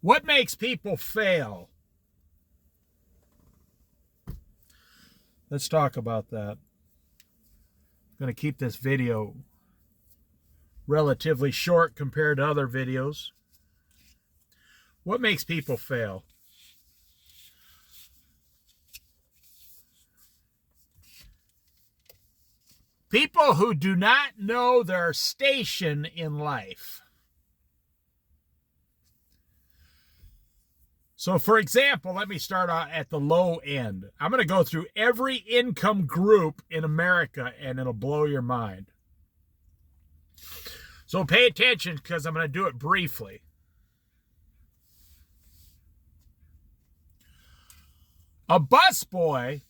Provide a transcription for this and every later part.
What makes people fail? Let's talk about that. I'm going to keep this video relatively short compared to other videos. What makes people fail? People who do not know their station in life. So, for example, let me start out at the low end. I'm going to go through every income group in America, and it'll blow your mind. So pay attention, because I'm going to do it briefly. A busboy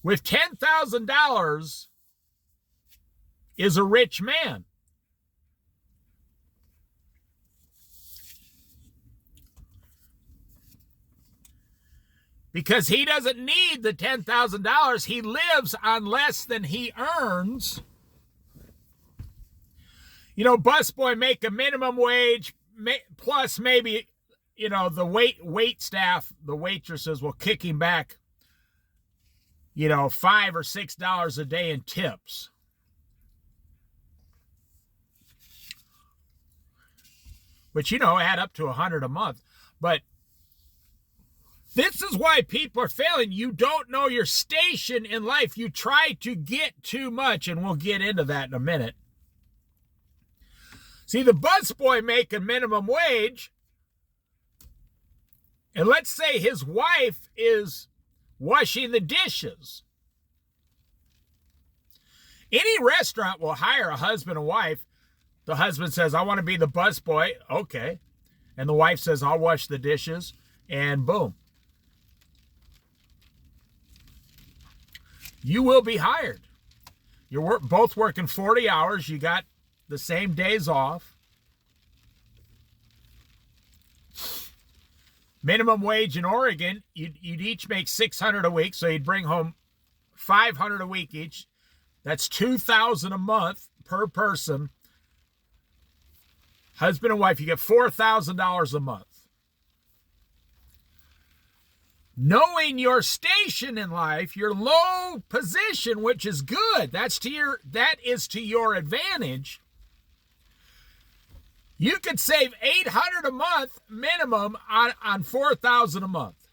with $10,000 is a rich man. Because he doesn't need the $10,000. He lives on less than he earns. You know, busboy make a minimum wage, plus maybe, you know, the wait staff, the waitresses will kick him back, you know, $5 or $6 a day in tips. Which, you know, add up to $100 a month. But this is why people are failing. You don't know your station in life. You try to get too much, and we'll get into that in a minute. See, the busboy making minimum wage, and let's say his wife is washing the dishes. Any restaurant will hire a husband and wife. The husband says, I want to be the busboy. Okay. And the wife says, I'll wash the dishes. And boom. You will be hired. You're both working 40 hours. You got the same days off. Minimum wage in Oregon, you'd each make $600 a week, so you'd bring home $500 a week each. That's $2,000 a month per person. Husband and wife, you get $4,000 a month. Knowing your station in life, your low position, which is good, that is to your advantage. You could save $800 a month minimum on $4,000 a month.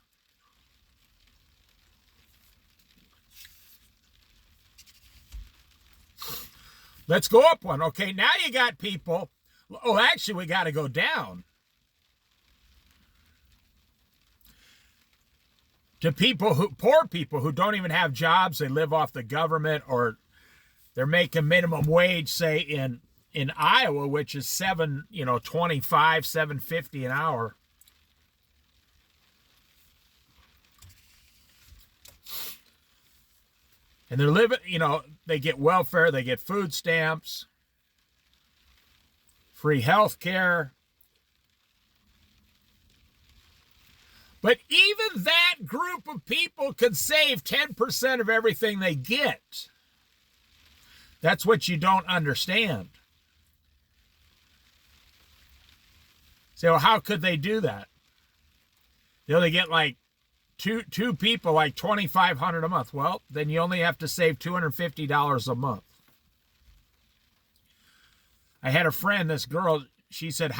Let's go up one. Okay, now you got people. Oh, actually, we got to go down. To poor people who don't even have jobs, they live off the government, or they're making minimum wage, say in Iowa, which is $7.25, $7.50 an hour. And they're living, you know, they get welfare, they get food stamps, free health care. But even that group of people could save 10% of everything they get. That's what you don't understand. So how could they do that? You know, they get like two people like $2,500 a month. Well, then you only have to save $250 a month. I had a friend, this girl, she said,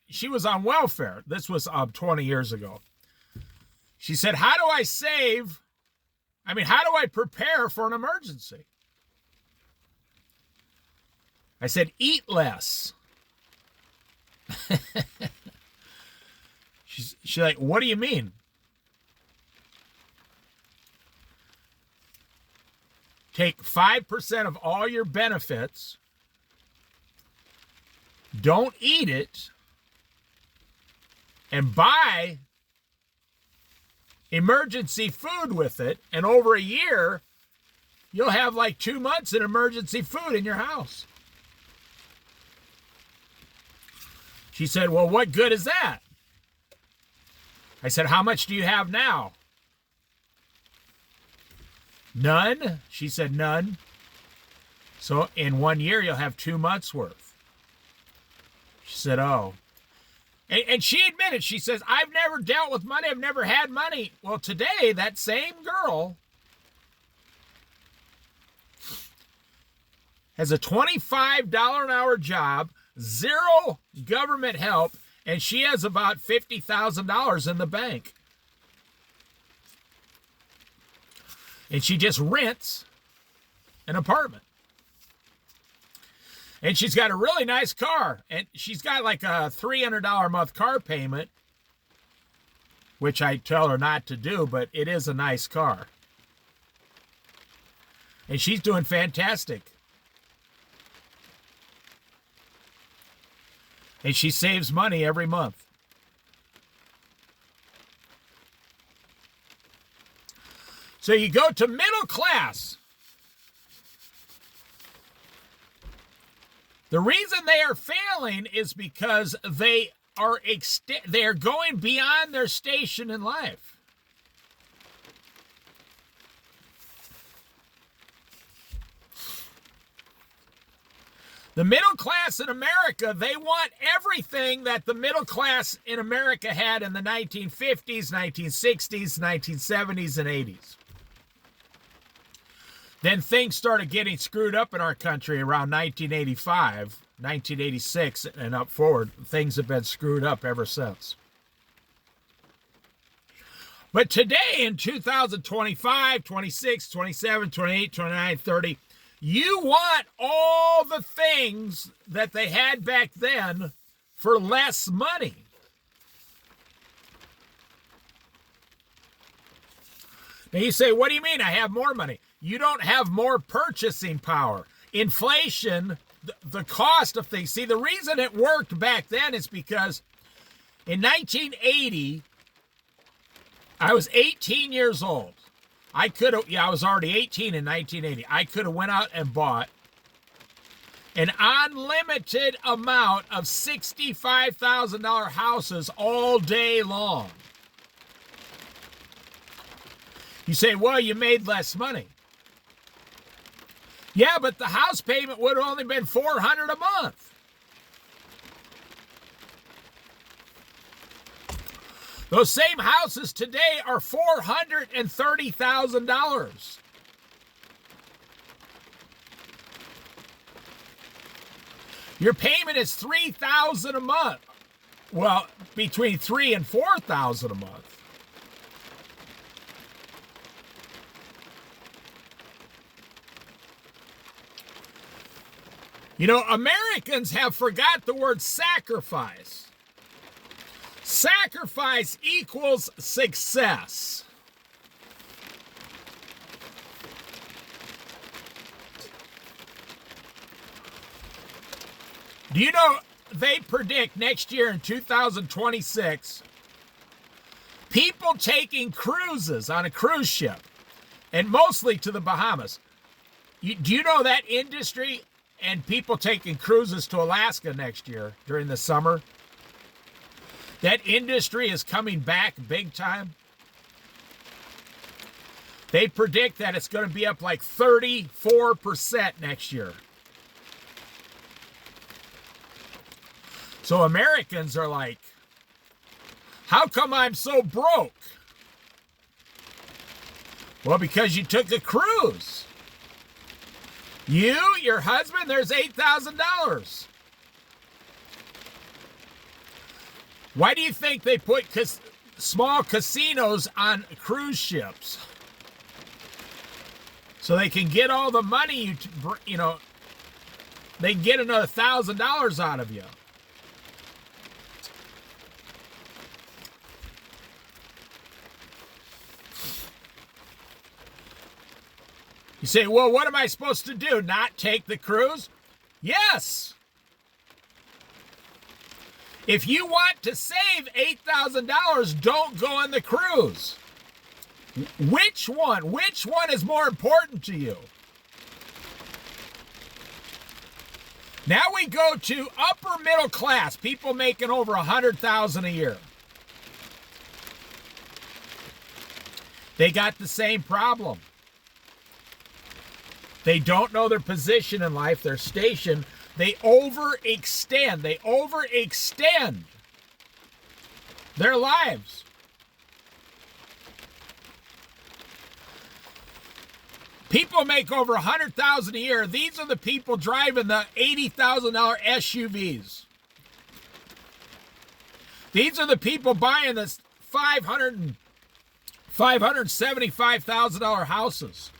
she was on welfare. This was 20 years ago. She said, how do I prepare for an emergency? I said, eat less. She's like, what do you mean? Take 5% of all your benefits, don't eat it, and buy emergency food with it, and over a year, you'll have like 2 months in emergency food in your house. She said, well, what good is that? I said, how much do you have now? None. She said, none. So in 1 year, you'll have 2 months worth. She said, oh. And she admitted, she says, I've never dealt with money. I've never had money. Well, today, that same girl has a $25 an hour job, zero government help, and she has about $50,000 in the bank. And she just rents an apartment. And she's got a really nice car. And she's got like a $300 a month car payment, which I tell her not to do, but it is a nice car. And she's doing fantastic. And she saves money every month. So you go to middle class. The reason they are failing is because they are going beyond their station in life. The middle class in America, they want everything that the middle class in America had in the 1950s, 1960s, 1970s, and 80s. Then things started getting screwed up in our country around 1985, 1986, and up forward. Things have been screwed up ever since. But today in 2025, 26, 27, 28, 29, 30, you want all the things that they had back then for less money. Now you say, what do you mean I have more money? You don't have more purchasing power. Inflation, the cost of things. See, the reason it worked back then is because in 1980, I was 18 years old. I was already 18 in 1980. I could have went out and bought an unlimited amount of $65,000 houses all day long. You say, well, you made less money. Yeah, but the house payment would have only been $400 a month. Those same houses today are $430,000. Your payment is $3,000 a month. Well, between $3,000 and $4,000 a month. You know, Americans have forgot the word sacrifice. Sacrifice equals success. Do you know they predict next year in 2026, people taking cruises on a cruise ship, and mostly to the Bahamas. Do you know that industry and people taking cruises to Alaska next year during the summer? That industry is coming back big time. They predict that it's going to be up like 34% next year. So Americans are like, how come I'm so broke? Well, because you took a cruise. You, your husband, there's $8,000. Why do you think they put small casinos on cruise ships? So they can get all the money, they can get another $1,000 out of you. You say, well, what am I supposed to do? Not take the cruise? Yes. If you want to save $8,000, don't go on the cruise. Which one? Which one is more important to you? Now we go to upper middle class, people making over $100,000 a year. They got the same problem. They don't know their position in life, their station. They overextend. their lives. People make over $100,000 a year. These are the people driving the $80,000 SUVs. These are the people buying the $575,000 houses.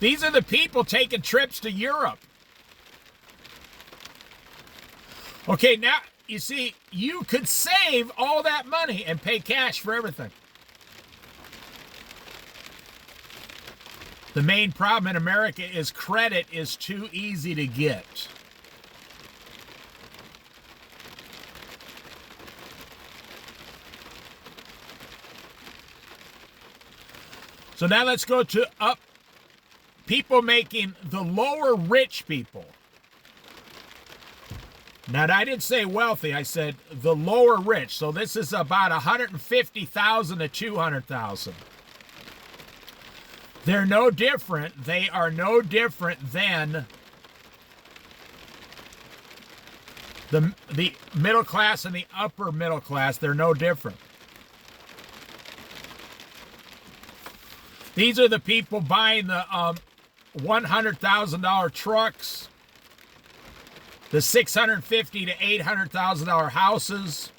These are the people taking trips to Europe. Okay, now, you see, you could save all that money and pay cash for everything. The main problem in America is credit is too easy to get. So now let's go to people making the lower rich people. Now, I didn't say wealthy. I said the lower rich. So this is about $150,000 to $200,000. They're no different. They are no different than the middle class and the upper middle class. They're no different. These are the people buying the $100,000 trucks, the $650,000 to $800,000 houses.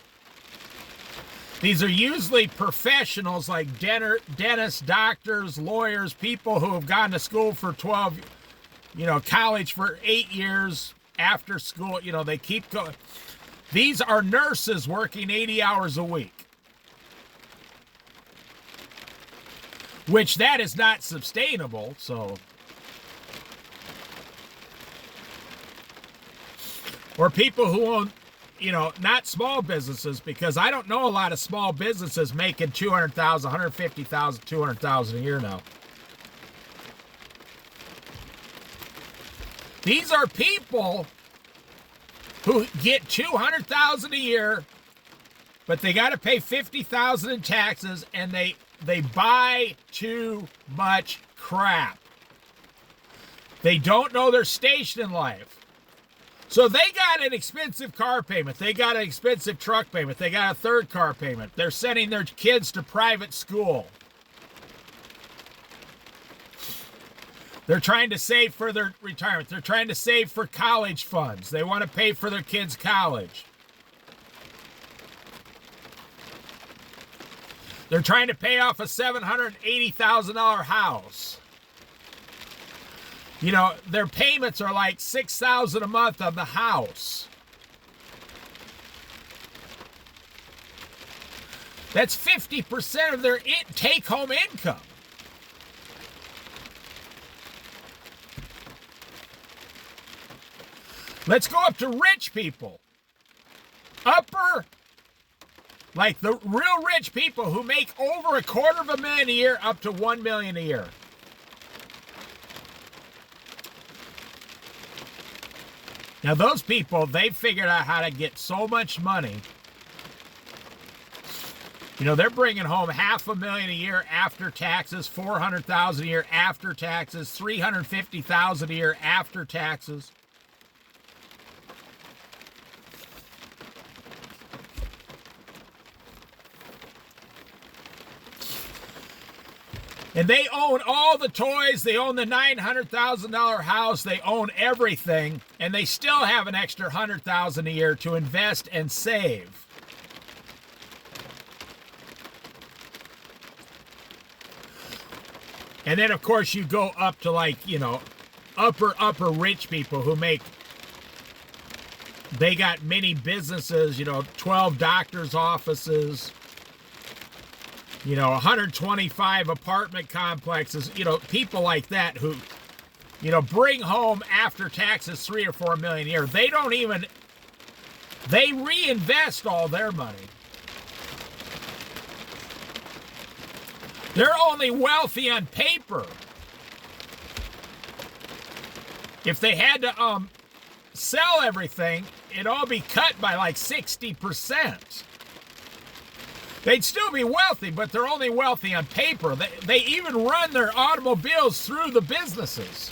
These are usually professionals like dentists, doctors, lawyers, people who have gone to school for 12, college for 8 years after school. They keep going. These are nurses working 80 hours a week, which that is not sustainable. So, or people who own, not small businesses, because I don't know a lot of small businesses making $200,000, $150,000, $200,000 a year now. These are people who get $200,000 a year, but they got to pay $50,000 in taxes, and they buy too much crap. They don't know their station in life. So they got an expensive car payment. They got an expensive truck payment. They got a third car payment. They're sending their kids to private school. They're trying to save for their retirement. They're trying to save for college funds. They want to pay for their kids' college. They're trying to pay off a $780,000 house. Their payments are like $6,000 a month on the house. That's 50% of their take-home income. Let's go up to rich people. Like the real rich people who make over $250,000 a year up to $1 million a year. Now, those people, they've figured out how to get so much money. They're bringing home $500,000 a year after taxes, $400,000 a year after taxes, $350,000 a year after taxes. And they own all the toys. They own the $900,000 house. They own everything. And they still have an extra $100,000 a year to invest and save. And then, of course, you go up to upper rich people who they got many businesses, 12 doctor's offices, 125 apartment complexes, people like that who, bring home after taxes $3 or $4 million a year. They reinvest all their money. They're only wealthy on paper. If they had to sell everything, it'd all be cut by like 60%. They'd still be wealthy, but they're only wealthy on paper. They even run their automobiles through the businesses.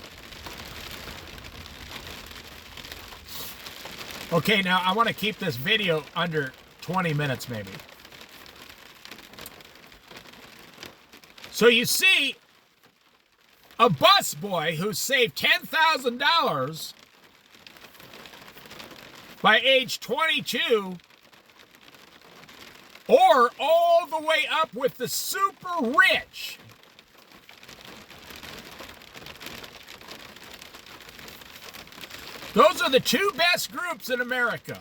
Okay, now I want to keep this video under 20 minutes maybe. So you see a busboy who saved $10,000 by age 22, or all the way up with the super rich. Those are the two best groups in America.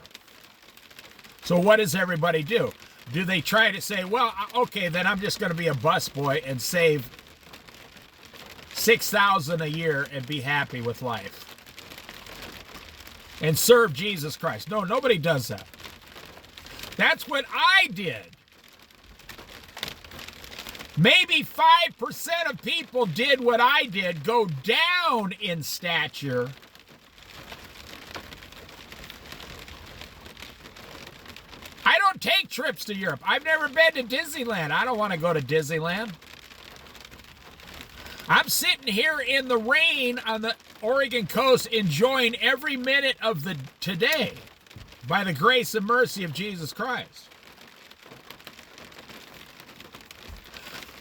So what does everybody do? Do they try to say, well, okay, then I'm just going to be a busboy and save $6,000 a year and be happy with life and serve Jesus Christ? No, nobody does that. That's what I did. Maybe 5% of people did what I did, go down in stature. I don't take trips to Europe. I've never been to Disneyland. I don't want to go to Disneyland. I'm sitting here in the rain on the Oregon coast enjoying every minute of the today by the grace and mercy of Jesus Christ.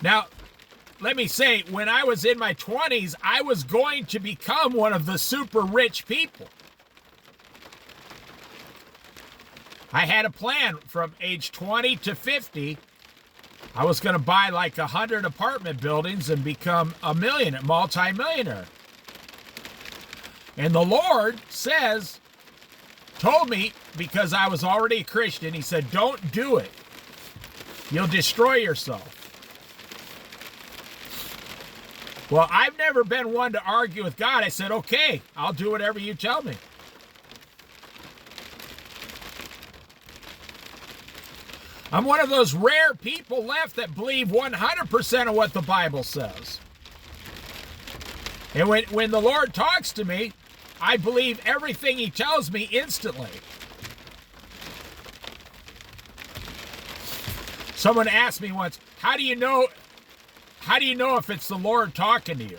Now, let me say, when I was in my 20s, I was going to become one of the super rich people. I had a plan from age 20 to 50. I was going to buy like 100 apartment buildings and become a multi-millionaire. And the Lord told me, because I was already a Christian, he said, don't do it. You'll destroy yourself. Well, I've never been one to argue with God. I said, okay, I'll do whatever you tell me. I'm one of those rare people left that believe 100% of what the Bible says. And when the Lord talks to me, I believe everything he tells me instantly. Someone asked me once, how do you know if it's the Lord talking to you?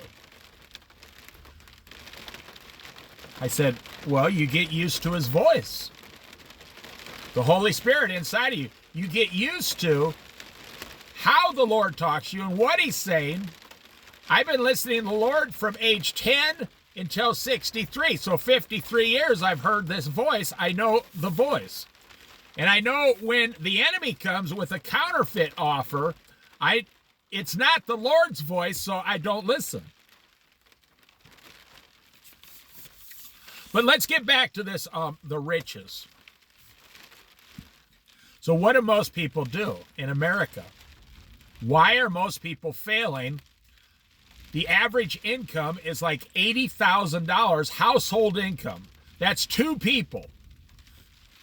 I said, well, you get used to his voice. The Holy Spirit inside of you. You get used to how the Lord talks to you and what he's saying. I've been listening to the Lord from age 10 until 63. So 53 years I've heard this voice. I know the voice. And I know when the enemy comes with a counterfeit offer, it's not the Lord's voice, so I don't listen. But let's get back to this, the riches. So what do most people do in America? Why are most people failing? The average income is like $80,000 household income. That's two people.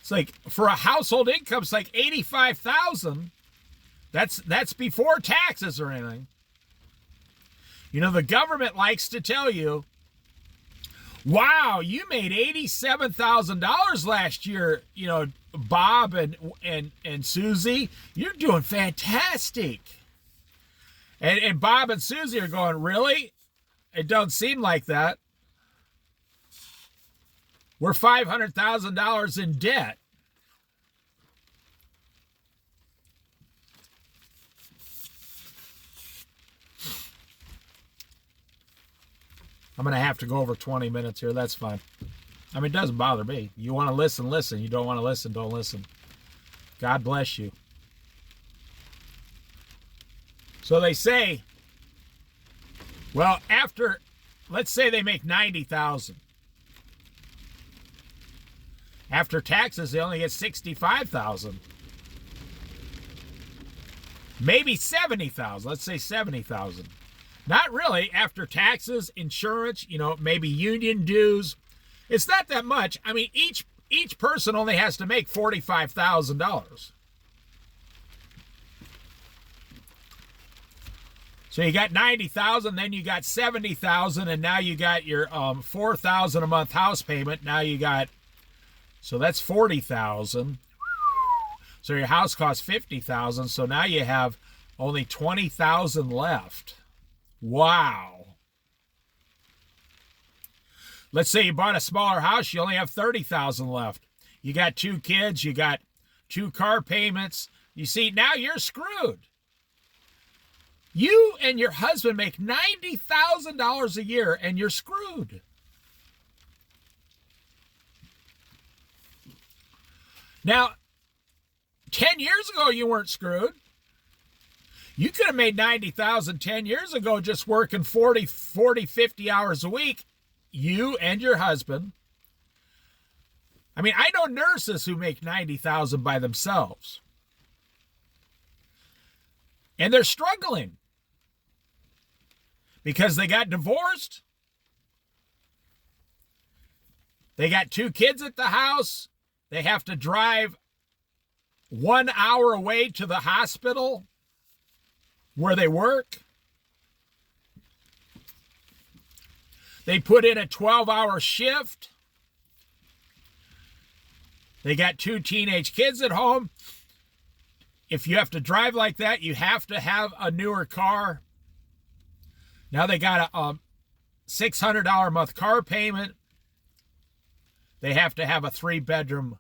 It's like, for a household income, it's like $85,000. That's before taxes or anything. You know, the government likes to tell you, wow, you made $87,000 last year, you know, Bob and Susie, you're doing fantastic. And Bob and Susie are going, really? It don't seem like that. We're $500,000 in debt. I'm going to have to go over 20 minutes here. That's fine. I mean, it doesn't bother me. You want to listen, listen. You don't want to listen, don't listen. God bless you. So they say, well, let's say they make $90,000. After taxes, they only get $65,000. Maybe $70,000. Let's say $70,000. Not really. After taxes, insurance, you know, maybe union dues. It's not that much. I mean, each person only has to make $45,000. So you got $90,000, then you got $70,000, and now you got your $4,000 a month house payment. Now you got, so that's $40,000. So your house costs $50,000. So now you have only $20,000 left. Wow. Let's say you bought a smaller house, you only have $30,000 left. You got 2 kids. You got 2 car payments. You see, now you're screwed. You and your husband make $90,000 a year, and you're screwed. Now, 10 years ago, you weren't screwed. You could have made $90,000 10 years ago just working 40, 50 hours a week, you and your husband. I mean, I know nurses who make $90,000 by themselves. And they're struggling because they got divorced. They got 2 kids at the house. They have to drive 1 hour away to the hospital where they work. They put in a 12-hour shift. They got 2 teenage kids at home. If you have to drive like that, you have to have a newer car. Now they got a $600 a month car payment. They have to have a 3-bedroom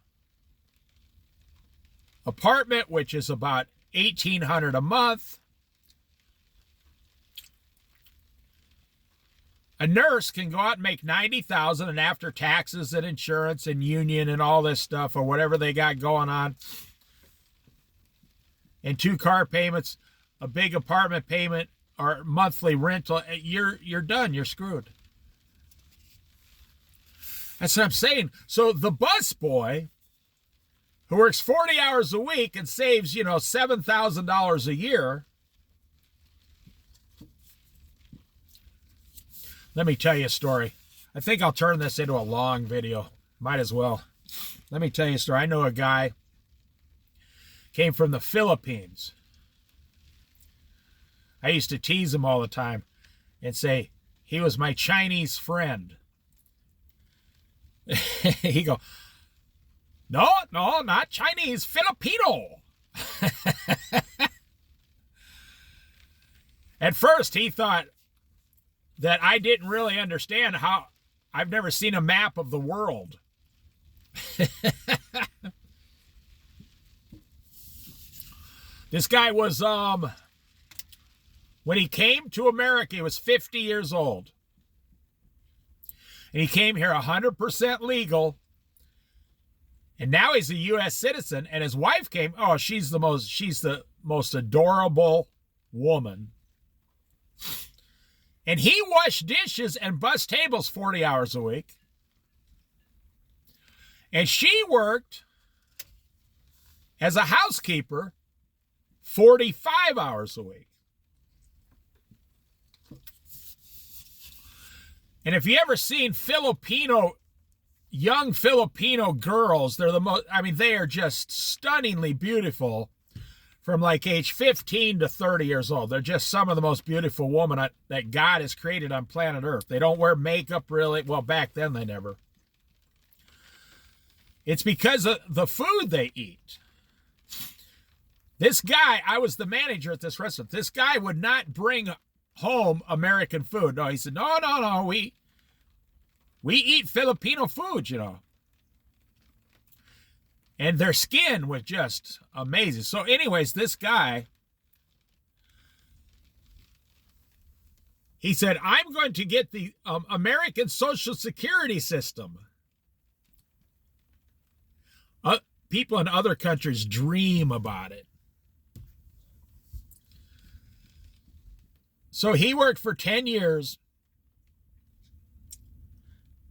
apartment, which is about $1,800 a month. A nurse can go out and make $90,000, and after taxes and insurance and union and all this stuff or whatever they got going on, and 2 car payments, a big apartment payment or monthly rental, you're done. You're screwed. That's what I'm saying. So the busboy who works 40 hours a week and saves, $7,000 a year. Let me tell you a story. I think I'll turn this into a long video. Might as well. Let me tell you a story. I know a guy came from the Philippines. I used to tease him all the time and say he was my Chinese friend. He go, no, not Chinese, Filipino. At first, he thought that I didn't really understand how I've never seen a map of the world. This guy was, when he came to America, he was 50 years old. And he came here 100% legal. And now he's a U.S. citizen. And his wife came. Oh, she's the most adorable woman. And he washed dishes and bussed tables 40 hours a week. And she worked as a housekeeper 45 hours a week. And if you ever seen young Filipino girls, they're the most, they are just stunningly beautiful from like age 15 to 30 years old. They're just some of the most beautiful women that God has created on planet Earth. They don't wear makeup really. Well, back then they never. It's because of the food they eat. This guy, I was the manager at this restaurant. This guy would not bring home American food. No, he said, no, we eat Filipino food, And their skin was just amazing. So anyways, this guy, he said, I'm going to get the American Social Security system. People in other countries dream about it. So he worked for 10 years.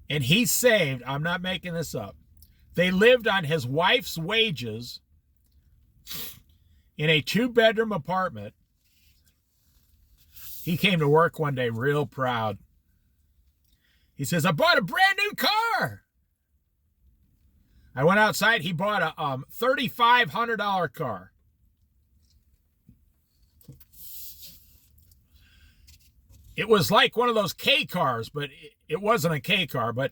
And he saved, I'm not making this up, they lived on his wife's wages in a 2-bedroom apartment. He came to work one day real proud. He says, I bought a brand new car. I went outside, he bought a $3,500 car. It was like one of those K cars, but it wasn't a K car. But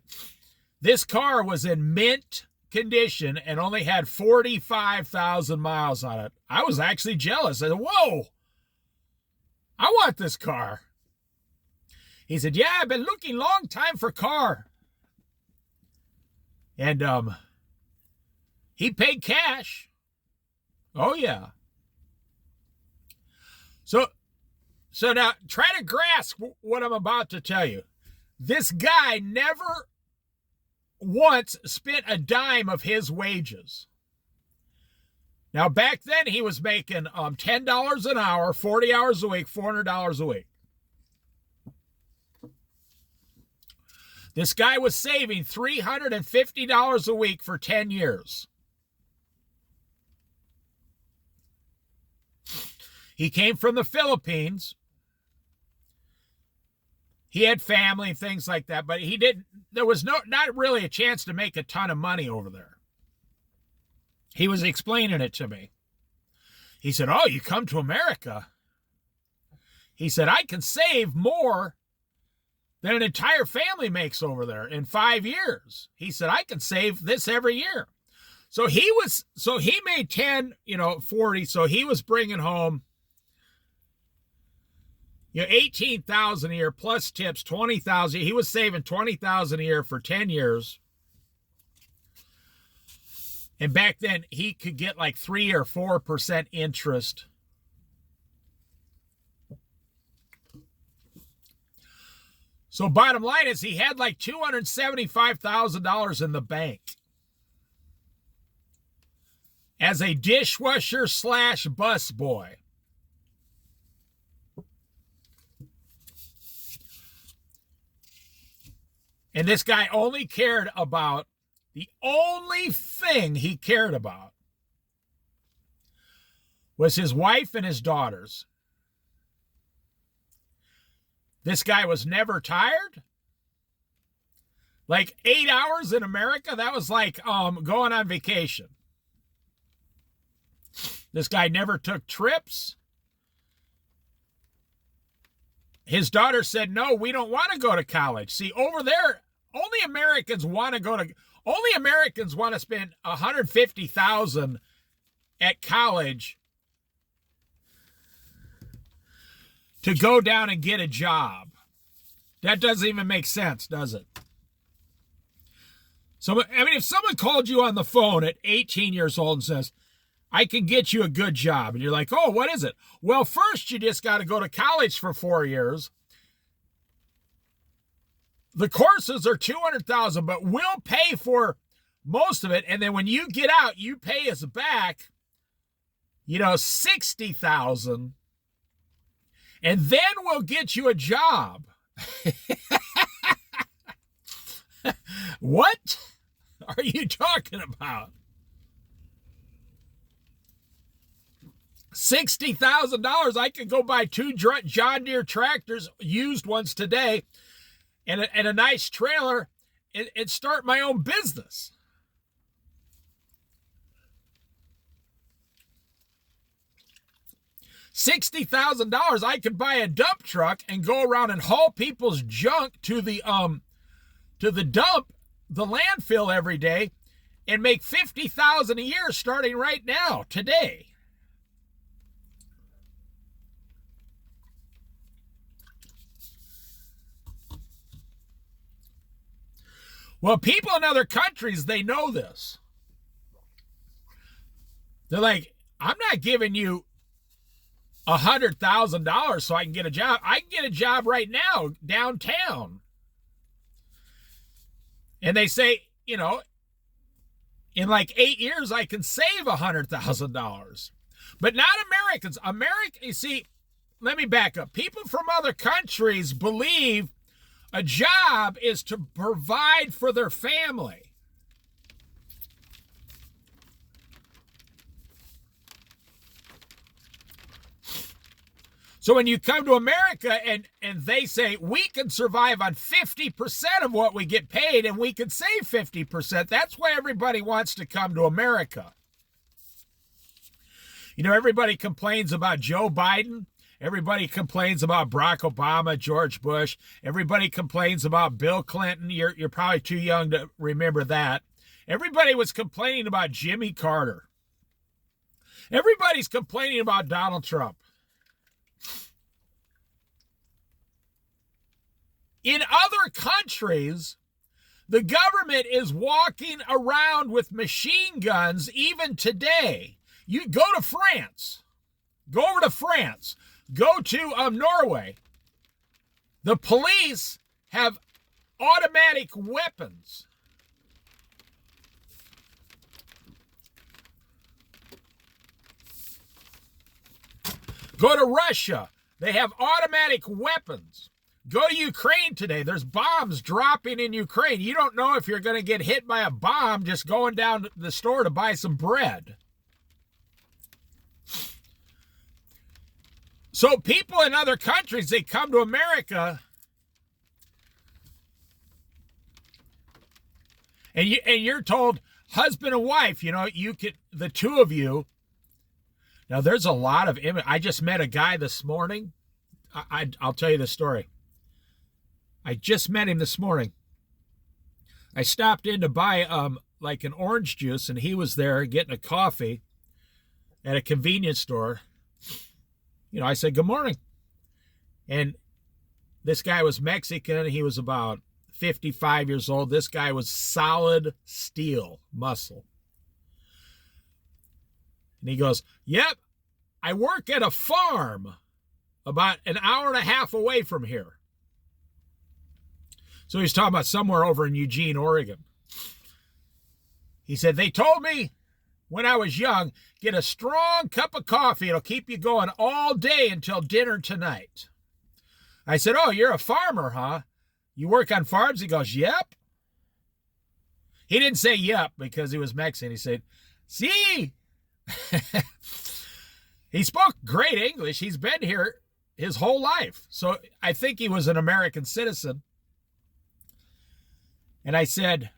this car was in mint condition and only had 45,000 miles on it. I was actually jealous. I said, whoa, I want this car. He said, yeah, I've been looking long time for car. And He paid cash. Oh, yeah. So now try to grasp what I'm about to tell you. This guy never once spent a dime of his wages. Now, back then, he was making $10 an hour, 40 hours a week, $400 a week. This guy was saving $350 a week for 10 years. He came from the Philippines. He had family and things like that, but there was not really a chance to make a ton of money over there. He was explaining it to me. He said, "Oh, you come to America." He said, "I can save more than an entire family makes over there in 5 years." He said, "I can save this every year." So he made 10, 40. So he was bringing home, $18,000 a year plus tips, $20,000. He was saving $20,000 a year for 10 years. And back then, he could get like 3 or 4% interest. So bottom line is he had like $275,000 in the bank as a dishwasher / busboy. And this guy only cared about, the only thing he cared about was his wife and his daughters. This guy was never tired. Like 8 hours in America, that was like going on vacation. This guy never took trips. His daughter said, "No, we don't want to go to college." See, over there, only Americans want to spend $150,000 at college to go down and get a job. That doesn't even make sense, does it? So, I mean, if someone called you on the phone at 18 years old and says, "I can get you a good job," and you're like, "Oh, what is it?" Well, first you just got to go to college for 4 years. The courses are $200,000, but we'll pay for most of it. And then when you get out, you pay us back, $60,000. And then we'll get you a job. What are you talking about? $60,000. I could go buy 2 John Deere tractors, used ones today, and a nice trailer, and start my own business. $60,000, I could buy a dump truck and go around and haul people's junk to the dump, the landfill every day, and make $50,000 a year starting right now, today. Well, people in other countries, they know this. They're like, "I'm not giving you $100,000 so I can get a job. I can get a job right now downtown." And they say, in like 8 years, I can save $100,000. But not Americans. You see, let me back up. People from other countries believe a job is to provide for their family. So when you come to America and they say, "We can survive on 50% of what we get paid and we can save 50%, that's why everybody wants to come to America. Everybody complains about Joe Biden. Everybody complains about Barack Obama, George Bush. Everybody complains about Bill Clinton. You're probably too young to remember that. Everybody was complaining about Jimmy Carter. Everybody's complaining about Donald Trump. In other countries, The government is walking around with machine guns even today. You go to France. Go over to France. Go to Norway. The police have automatic weapons. Go to Russia. They have automatic weapons. Go to Ukraine today. There's bombs dropping in Ukraine. You don't know if you're going to get hit by a bomb just going down to the store to buy some bread. So people in other countries, they come to America, and you're told, husband and wife, you could, the two of you. Now, there's a lot of image. I just met a guy this morning. I'll tell you the story. I just met him this morning. I stopped in to buy like an orange juice, and he was there getting a coffee at a convenience store. I said, good morning. And this guy was Mexican. He was about 55 years old. This guy was solid steel muscle. And he goes, yep, I work at a farm about an hour and a half away from here. So he's talking about somewhere over in Eugene, Oregon. He said, they told me when I was young, get a strong cup of coffee. It'll keep you going all day until dinner tonight. I said, oh, you're a farmer, huh? You work on farms? He goes, yep. He didn't say yep because he was Mexican. He said, see. He spoke great English. He's been here his whole life. So I think he was an American citizen. And I said,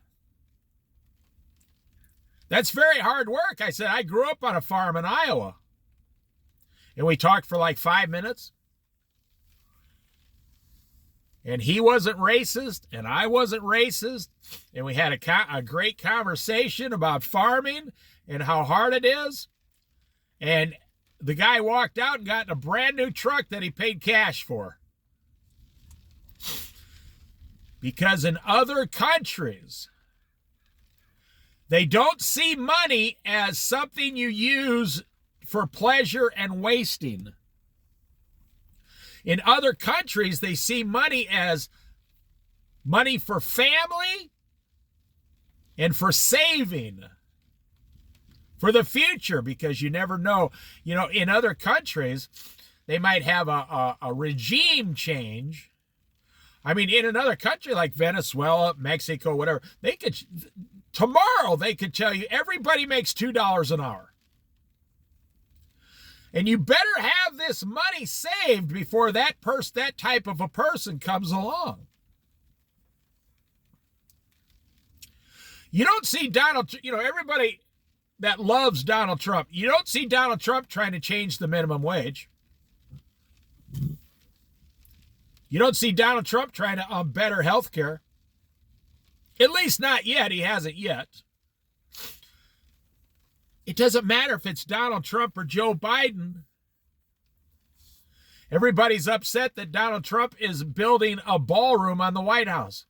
that's very hard work. I said, I grew up on a farm in Iowa. And we talked for like 5 minutes. And he wasn't racist, and I wasn't racist. And we had a great conversation about farming and how hard it is. And the guy walked out and got in a brand new truck that he paid cash for. Because in other countries, they don't see money as something you use for pleasure and wasting. In other countries, they see money as money for family and for saving for the future, because you never know. In other countries, they might have a regime change. I mean, in another country like Venezuela, Mexico, whatever, tomorrow they could tell you everybody makes $2 an hour. And you better have this money saved before that type of a person comes along. You don't see everybody that loves Donald Trump, you don't see Donald Trump trying to change the minimum wage. You don't see Donald Trump trying to better health care. At least not yet. He hasn't yet. It doesn't matter if it's Donald Trump or Joe Biden. Everybody's upset that Donald Trump is building a ballroom on the White House.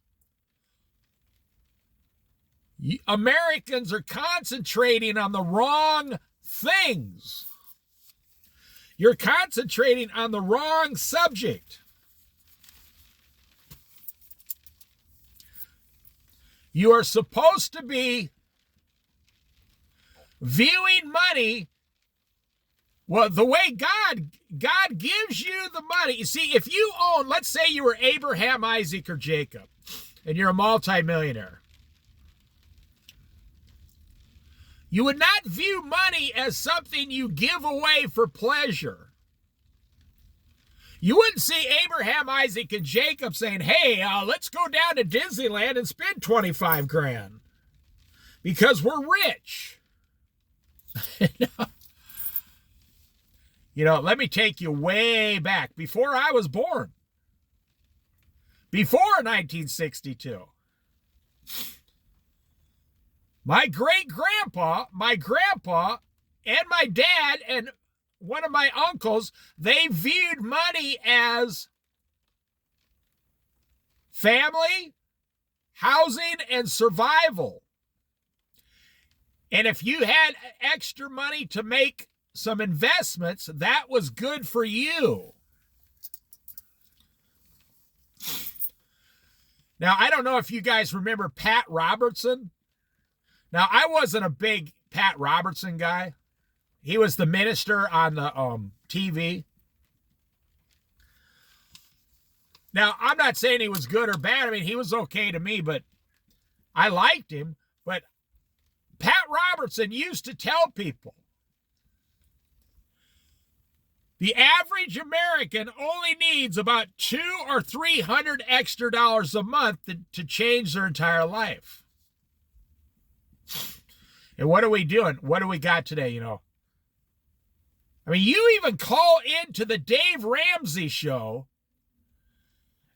Americans are concentrating on the wrong things. You're concentrating on the wrong subject. You are supposed to be viewing money, well, the way God gives you the money. You see, if you own, let's say you were Abraham, Isaac, or Jacob, and you're a multimillionaire, you would not view money as something you give away for pleasure. You wouldn't see Abraham, Isaac, and Jacob saying, hey, let's go down to Disneyland and spend 25 grand because we're rich. Let me take you way back before I was born. Before 1962. My great-grandpa, my grandpa, and my dad, and one of my uncles, they viewed money as family, housing and survival. And if you had extra money to make some investments, that was good for you. Now, I don't know if you guys remember Pat Robertson. Now, I wasn't a big Pat Robertson guy. He was the minister on the TV. Now, I'm not saying he was good or bad. I mean, he was okay to me, but I liked him. But Pat Robertson used to tell people the average American only needs about $200 or $300 extra a month to change their entire life. And what are we doing? What do we got today, you know? I mean, you even call into the Dave Ramsey show,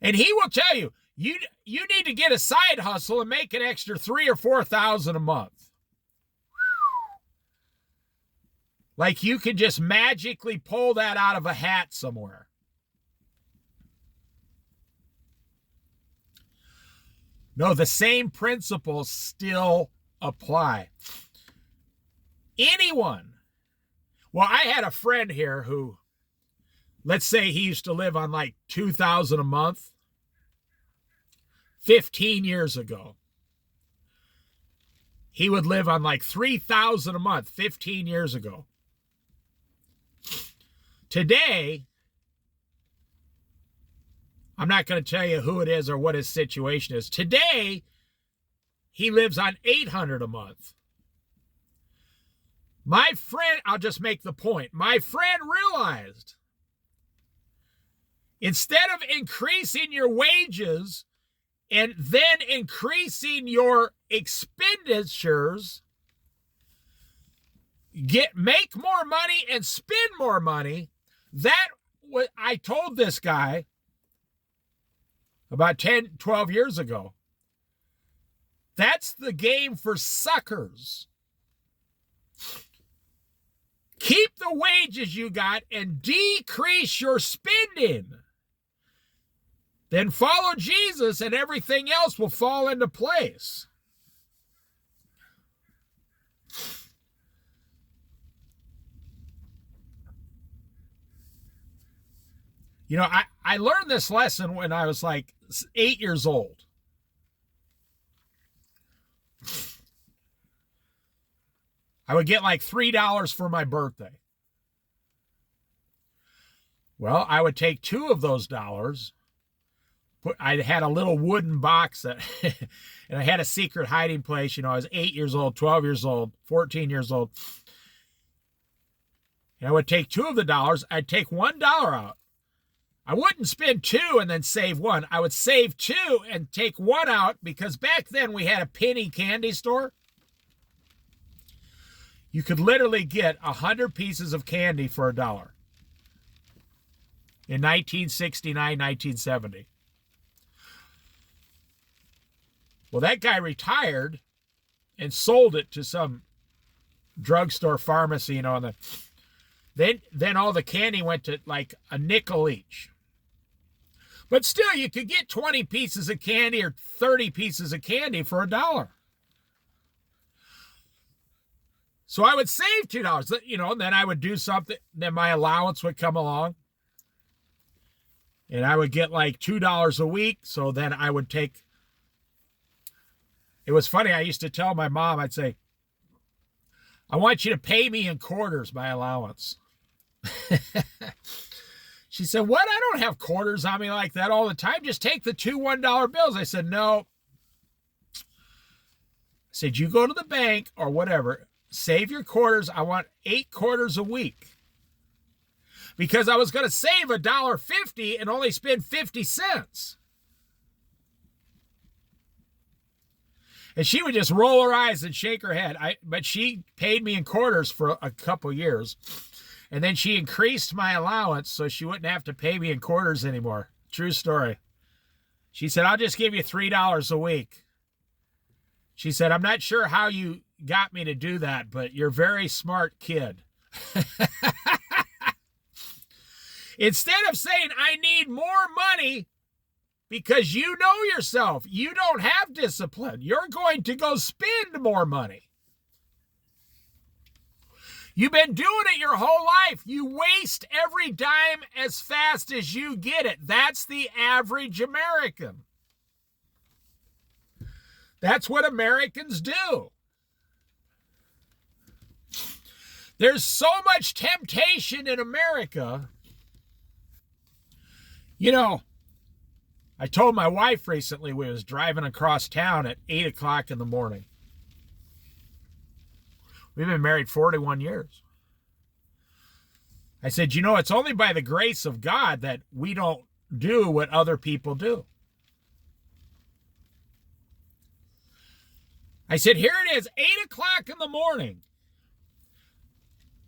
and he will tell you, you need to get a side hustle and make an extra $3,000 or $4,000 a month. Like you can just magically pull that out of a hat somewhere. No, the same principles still apply. Anyone. Well, I had a friend here who, let's say he used to live on like $2,000 a month 15 years ago. He would live on like $3,000 a month 15 years ago. Today, I'm not going to tell you who it is or what his situation is. Today, he lives on $800 a month. My friend, I'll just make the point. My friend realized instead of increasing your wages and then increasing your expenditures, make more money and spend more money. That what I told this guy about 10, 12 years ago. That's the game for suckers. Keep the wages you got and decrease your spending. Then follow Jesus and everything else will fall into place. You know, I learned this lesson when I was like 8 years old. I would get like $3 for my birthday. Well, I would take two of those dollars. I had a little wooden box that, and I had a secret hiding place. You know, I was 8 years old, 12 years old, 14 years old. And I would take two of the dollars. I'd take $1 out. I wouldn't spend two and then save one. I would save two and take one out because back then we had a penny candy store. You could literally get 100 pieces of candy for $1 in 1969, 1970. Well, that guy retired and sold it to some drugstore pharmacy, you know, and then all the candy went to like a nickel each. But still, you could get 20 pieces of candy or 30 pieces of candy for $1. So I would save $2, you know, and then I would do something. Then my allowance would come along. And I would get like $2 a week. So then I would take. It was funny. I used to tell my mom, I'd say, I want you to pay me in quarters, my allowance. She said, what? I don't have quarters on me like that all the time. Just take the two $1 bills. I said, no. I said, you go to the bank or whatever, save your quarters. I want 8 quarters a week. Because I was going to save $1.50 and only spend 50 cents. And she would just roll her eyes and shake her head. But she paid me in quarters for a couple years. And then she increased my allowance so she wouldn't have to pay me in quarters anymore. True story. She said, I'll just give you $3 a week. She said, I'm not sure how you got me to do that, but you're a very smart kid. Instead of saying, I need more money because you know yourself. You don't have discipline. You're going to go spend more money. You've been doing it your whole life. You waste every dime as fast as you get it. That's the average American. That's what Americans do. There's so much temptation in America. You know, I told my wife recently we was driving across town at 8 o'clock in the morning. We've been married 41 years. I said, you know, it's only by the grace of God that we don't do what other people do. I said, here it is, 8 o'clock in the morning.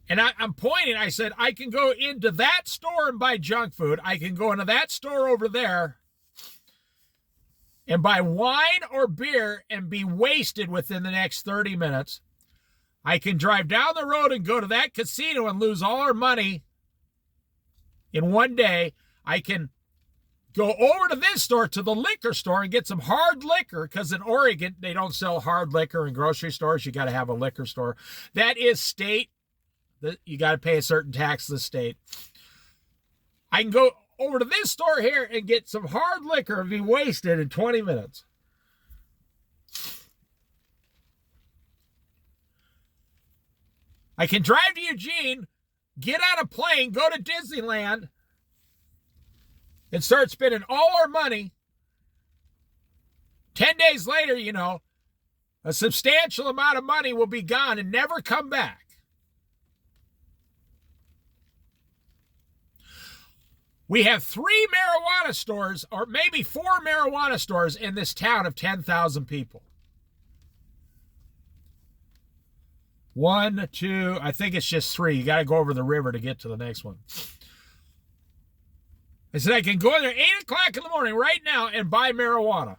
And I'm pointing, I said, I can go into that store and buy junk food. I can go into that store over there and buy wine or beer and be wasted within the next 30 minutes. I can drive down the road and go to that casino and lose all our money in one day. I can go over to this store, to the liquor store, and get some hard liquor, because in Oregon, they don't sell hard liquor in grocery stores. You got to have a liquor store. That is state. You got to pay a certain tax to the state. I can go over to this store here and get some hard liquor and be wasted in 20 minutes. I can drive to Eugene, get on a plane, go to Disneyland, and start spending all our money. 10 days later, you know, a substantial amount of money will be gone and never come back. We have 3 marijuana stores, or maybe 4 marijuana stores in this town of 10,000 people. 1, 2, I think it's just 3. You got to go over the river to get to the next one. I said, I can go in there 8 o'clock in the morning right now and buy marijuana.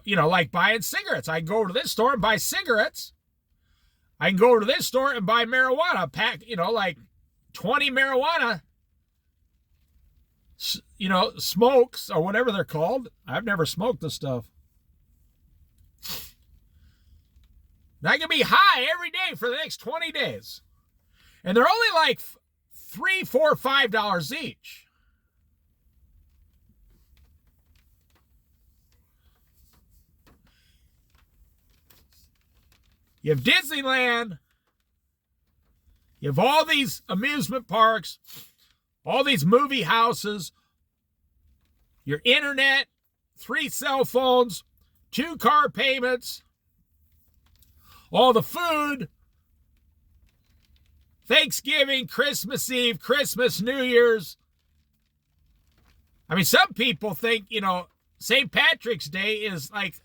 You know, like buying cigarettes. I can go over to this store and buy cigarettes. I can go over to this store and buy marijuana. Pack, you know, like 20 marijuana, you know, smokes or whatever they're called. I've never smoked this stuff. And I can be high every day for the next 20 days. And they're only like $3, $4, $5 each. You have Disneyland. You have all these amusement parks, all these movie houses, your internet, 3 cell phones, 2 car payments, all the food, Thanksgiving, Christmas Eve, Christmas, New Year's. I mean, some people think, you know, St. Patrick's Day is like,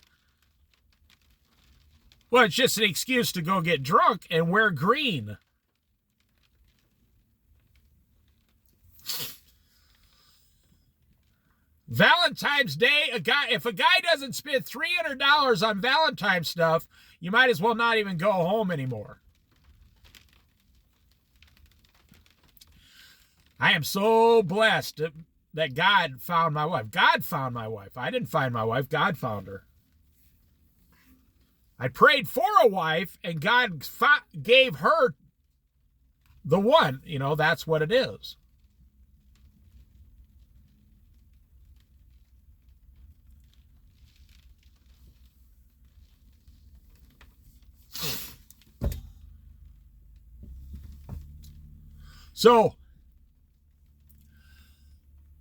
well, it's just an excuse to go get drunk and wear green. Valentine's Day, if a guy doesn't spend $300 on Valentine's stuff, you might as well not even go home anymore. I am so blessed that God found my wife. God found my wife. I didn't find my wife. God found her. I prayed for a wife, and God gave her the one. You know, that's what it is. So,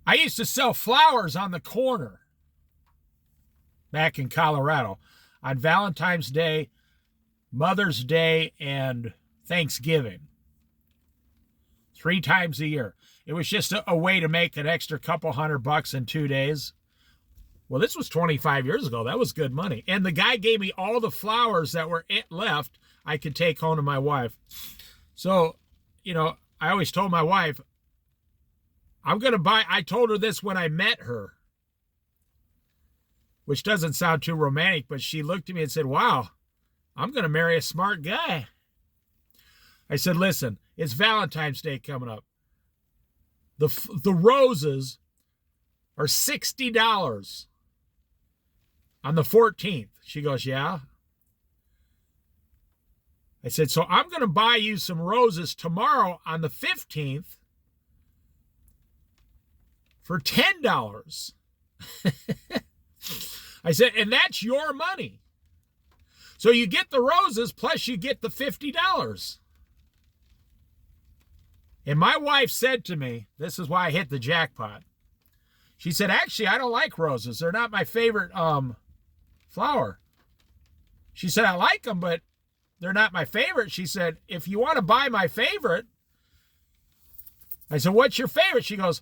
I used to sell flowers on the corner back in Colorado on Valentine's Day, Mother's Day, and Thanksgiving. 3 times a year. It was just a way to make an extra couple $100 in 2 days. Well, this was 25 years ago. That was good money. And the guy gave me all the flowers that were left I could take home to my wife. So, you know, I always told my wife, I told her this when I met her, which doesn't sound too romantic, but she looked at me and said, wow, I'm going to marry a smart guy. I said, listen, it's Valentine's Day coming up. The roses or $60 on the 14th. She goes, yeah. I said, so I'm going to buy you some roses tomorrow on the 15th for $10. I said, and that's your money. So you get the roses plus you get the $50. And my wife said to me, this is why I hit the jackpot. She said, actually, I don't like roses. They're not my favorite flower. She said, I like them, but they're not my favorite. She said, if you want to buy my favorite. I said, what's your favorite? She goes,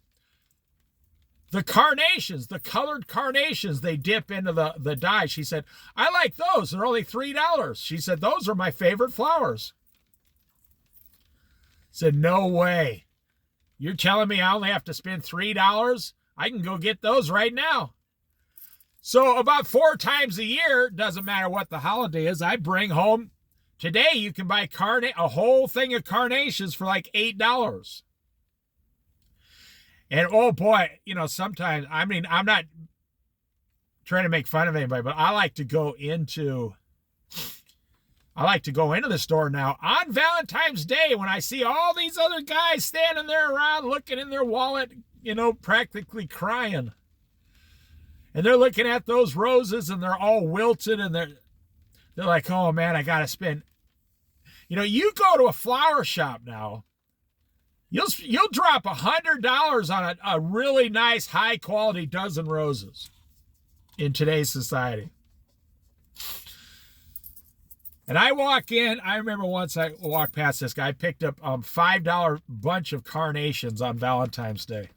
the carnations, the colored carnations they dip into the dye. She said, I like those. They're only $3. She said, those are my favorite flowers. I said, no way. You're telling me I only have to spend $3? I can go get those right now. So about 4 times a year, doesn't matter what the holiday is, I bring home. Today you can buy a whole thing of carnations for like $8. And oh boy, you know, sometimes, I mean, I'm not trying to make fun of anybody, but I like to go into the store now on Valentine's Day when I see all these other guys standing there around looking in their wallet, you know, practically crying. And they're looking at those roses and they're all wilted and they're like, oh man, I got to spend. You know, you go to a flower shop now, you'll drop $100 on a really nice, high quality dozen roses in today's society. And I walk in, I remember once I walked past this guy, I picked up a $5 bunch of carnations on Valentine's Day.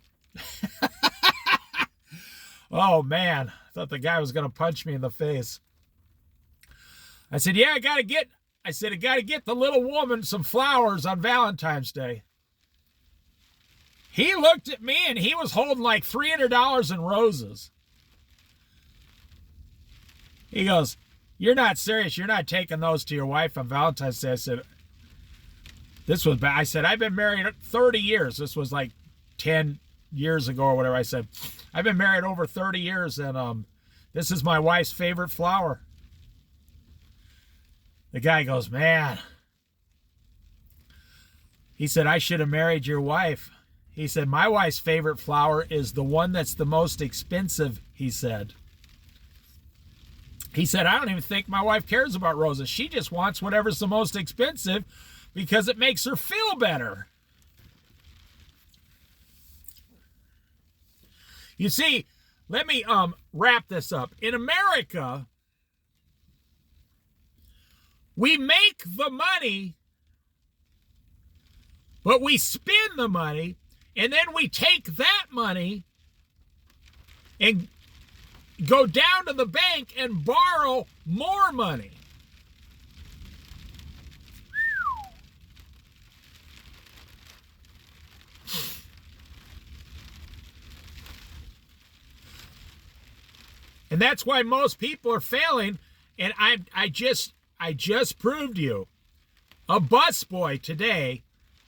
Oh man, I thought the guy was going to punch me in the face. I said, yeah, I got to get the little woman some flowers on Valentine's Day. He looked at me and he was holding like $300 in roses. He goes, you're not serious. You're not taking those to your wife on Valentine's Day. I said, this was bad. I said, I've been married 30 years. This was like 10 years ago or whatever. I said, I've been married over 30 years and this is my wife's favorite flower. The guy goes, man. He said, I should have married your wife. He said, my wife's favorite flower is the one that's the most expensive, he said. He said, I don't even think my wife cares about roses. She just wants whatever's the most expensive because it makes her feel better. You see, let me wrap this up. In America, we make the money, but we spend the money, and then we take that money and go down to the bank and borrow more money. And that's why most people are failing. And I just proved you a busboy today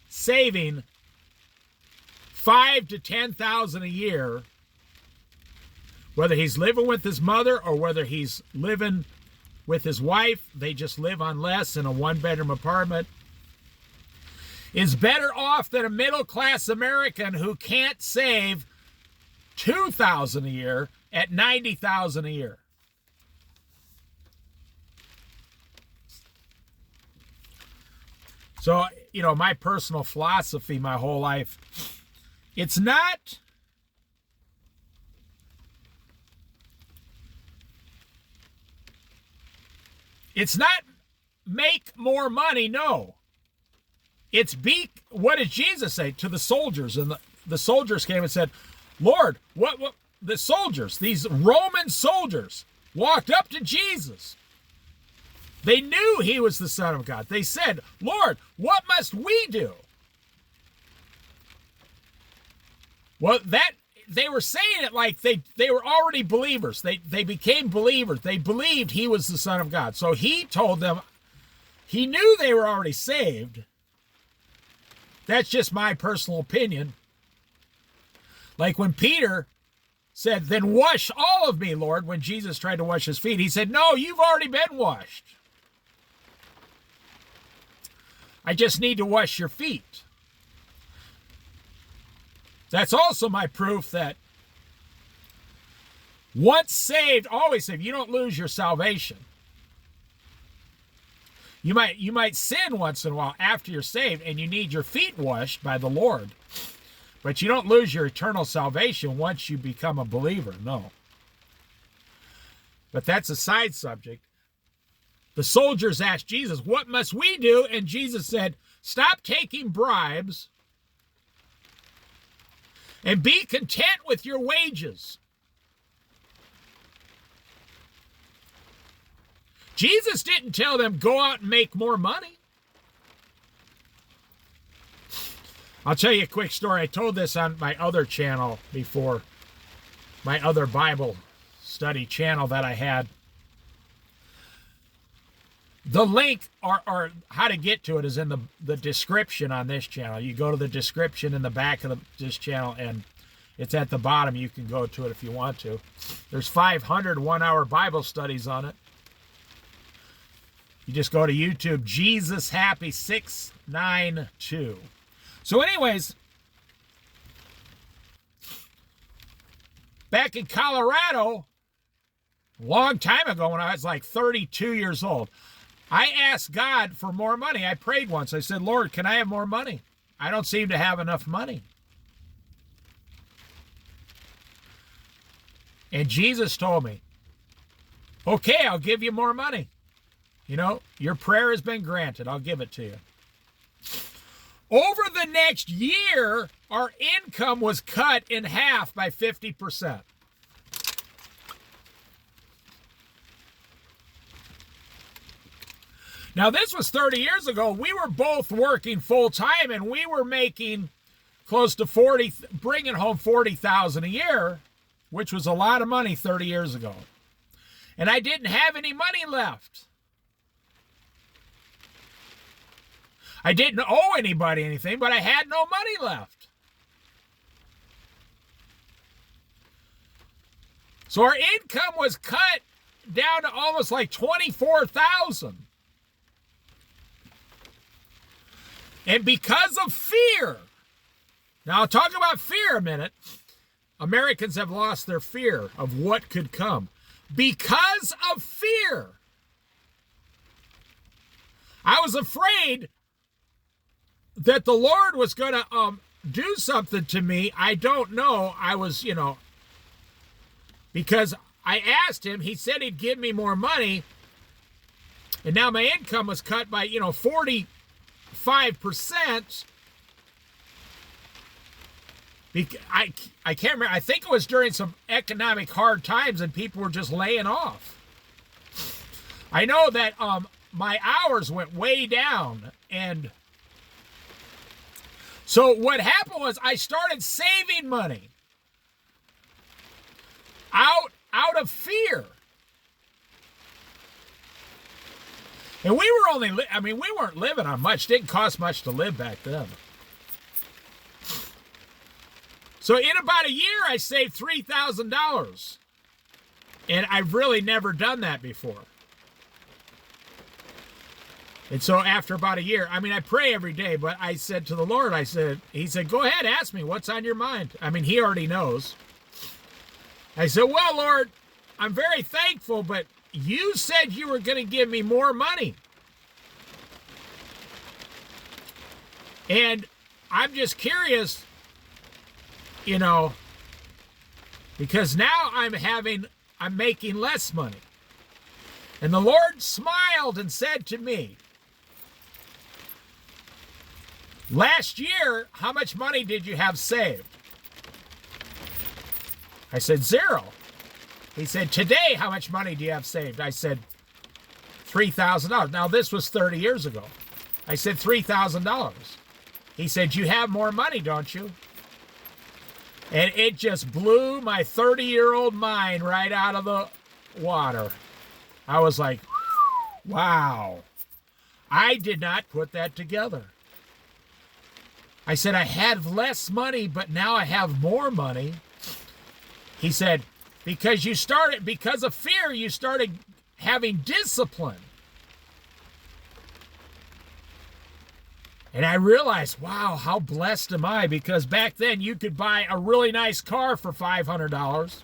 saving $5,000 to $10,000 a year, whether he's living with his mother or whether he's living with his wife, they just live on less in a 1-bedroom apartment, is better off than a middle-class American who can't save $2,000 a year at $90,000 a year. So, you know, my personal philosophy my whole life, it's not make more money, no. It's what did Jesus say to the soldiers? And the soldiers came and said, Lord, what the soldiers, these Roman soldiers, walked up to Jesus. They knew he was the Son of God. They said, Lord, what must we do? Well, they were saying it like they were already believers. They became believers. They believed he was the Son of God. So he told them, he knew they were already saved. That's just my personal opinion. Like when Peter said, then wash all of me, Lord, when Jesus tried to wash his feet. He said, no, you've already been washed. I just need to wash your feet. That's also my proof that once saved, always saved. You don't lose your salvation. You might sin once in a while after you're saved, and you need your feet washed by the Lord. But you don't lose your eternal salvation once you become a believer, no. But that's a side subject. The soldiers asked Jesus, what must we do? And Jesus said, stop taking bribes and be content with your wages. Jesus didn't tell them, go out and make more money. I'll tell you a quick story. I told this on my other channel before, my other Bible study channel that I had. The link or how to get to it is in the description on this channel. You go to the description in the back of this channel, and it's at the bottom. You can go to it if you want to. There's 500 one-hour Bible studies on it. You just go to YouTube, Jesus Happy 692. So anyways, back in Colorado, a long time ago when I was like 32 years old, I asked God for more money. I prayed once. I said, Lord, can I have more money? I don't seem to have enough money. And Jesus told me, okay, I'll give you more money. You know, your prayer has been granted. I'll give it to you. Over the next year, our income was cut in half by 50%. Now, this was 30 years ago. We were both working full-time, and we were making close to bringing home $40,000 a year, which was a lot of money 30 years ago. And I didn't have any money left. I didn't owe anybody anything, but I had no money left. So our income was cut down to almost like $24,000. And because of fear, now I'll talk about fear a minute. Americans have lost their fear of what could come. Because of fear, I was afraid that the Lord was going to do something to me. I don't know. I was, because I asked him, he said he'd give me more money. And now my income was cut by, 45%. I can't remember. I think it was during some economic hard times and people were just laying off. I know that my hours went way down, and so what happened was I started saving money out of fear. And we were we weren't living on much. It didn't cost much to live back then. So in about a year, I saved $3,000. And I've really never done that before. And so after about a year, I pray every day, but I said to the Lord, he said, go ahead, ask me what's on your mind. He already knows. I said, well, Lord, I'm very thankful, but you said you were going to give me more money. And I'm just curious, because now I'm making less money. And the Lord smiled and said to me, last year, how much money did you have saved? I said, $0. He said, today, how much money do you have saved? I said, $3,000. Now, this was 30 years ago. I said, $3,000. He said, you have more money, don't you? And it just blew my 30-year-old mind right out of the water. I was like, wow. I did not put that together. I said, I had less money, but now I have more money. He said, because of fear, you started having discipline. And I realized, wow, how blessed am I? Because back then you could buy a really nice car for $500.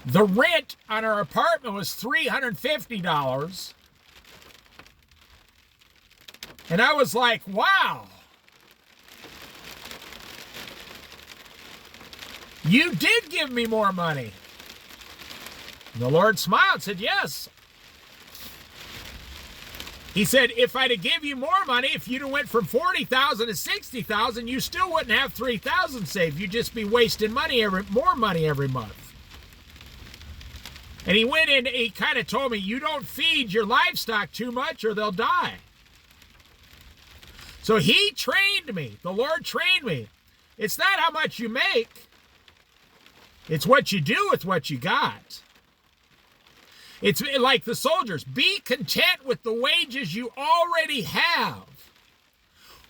The rent on our apartment was $350. And I was like, wow. You did give me more money. And the Lord smiled and said, yes. He said, if I'd have give you more money, if you'd have went from $40,000 to $60,000, you still wouldn't have $3,000 saved. You'd just be wasting more money every month. And he went in, he kind of told me, you don't feed your livestock too much or they'll die. So he trained me. The Lord trained me. It's not how much you make. It's what you do with what you got. It's like the soldiers. Be content with the wages you already have.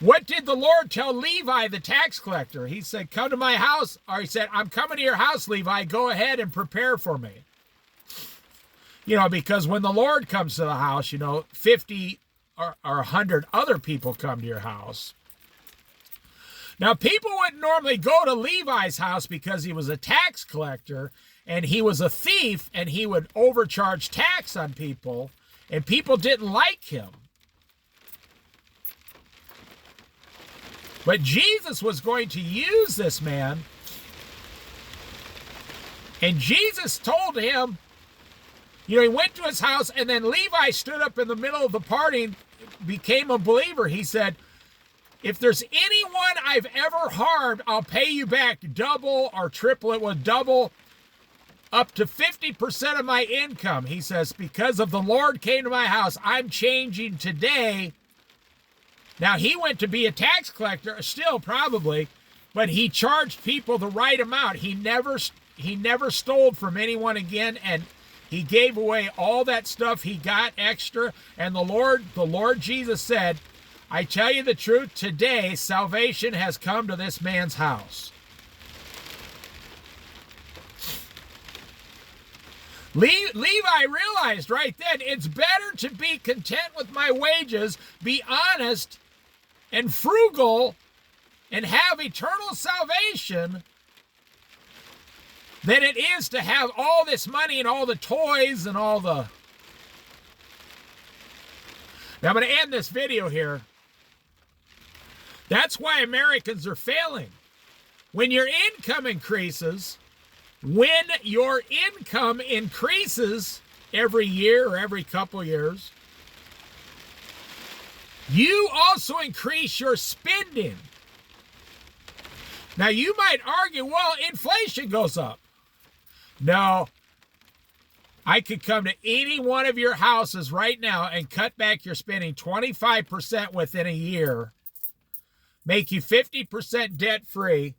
What did the Lord tell Levi, the tax collector? He said, come to my house. Or he said, I'm coming to your house, Levi. Go ahead and prepare for me. You know, because when the Lord comes to the house, 50 or 100 other people come to your house. Now, people wouldn't normally go to Levi's house because he was a tax collector and he was a thief and he would overcharge tax on people and people didn't like him. But Jesus was going to use this man, and Jesus told him, he went to his house, and then Levi stood up in the middle of the party and became a believer. He said, if there's anyone I've ever harmed, I'll pay you back double or triple it with double, up to 50% of my income. He says, because of the Lord came to my house, I'm changing today. Now, he went to be a tax collector, still probably, but he charged people the right amount. He never stole from anyone again, and he gave away all that stuff he got extra. And the Lord Jesus said, I tell you the truth, today salvation has come to this man's house. Levi realized right then, it's better to be content with my wages, be honest and frugal, and have eternal salvation than it is to have all this money and all the toys and all the... Now I'm going to end this video here. That's why Americans are failing. When your income increases, every year or every couple years, you also increase your spending. Now, you might argue, well, inflation goes up. No, I could come to any one of your houses right now and cut back your spending 25% within a year, make you 50% debt-free,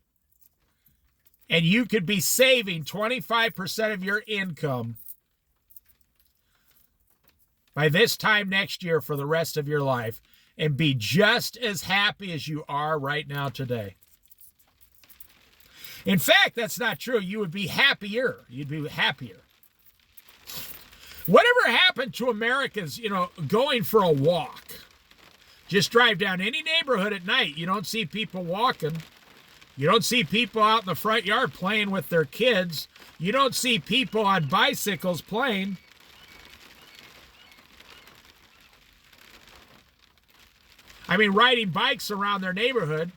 and you could be saving 25% of your income by this time next year for the rest of your life and be just as happy as you are right now today. In fact, that's not true. You would be happier. You'd be happier. Whatever happened to Americans, going for a walk? Just drive down any neighborhood at night. You don't see people walking. You don't see people out in the front yard playing with their kids. You don't see people on bicycles playing. I mean, riding bikes around their neighborhood.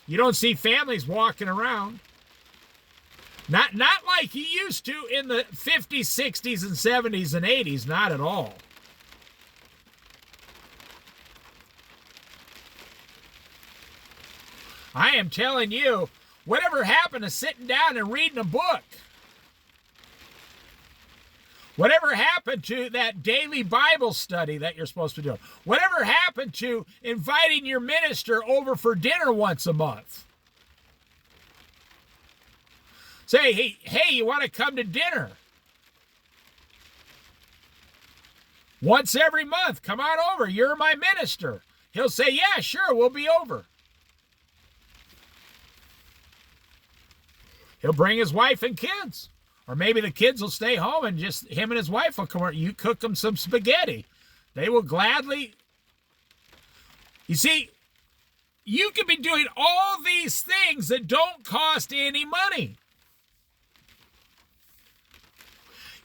You don't see families walking around. Not like you used to in the 50s, 60s, and 70s and 80s. Not at all. I am telling you, whatever happened to sitting down and reading a book? Whatever happened to that daily Bible study that you're supposed to do? Whatever happened to inviting your minister over for dinner once a month? Say, hey, you want to come to dinner? Once every month, come on over. You're my minister. He'll say, yeah, sure, we'll be over. He'll bring his wife and kids. Or maybe the kids will stay home and just him and his wife will come over. You cook them some spaghetti. They will gladly. You see, you could be doing all these things that don't cost any money.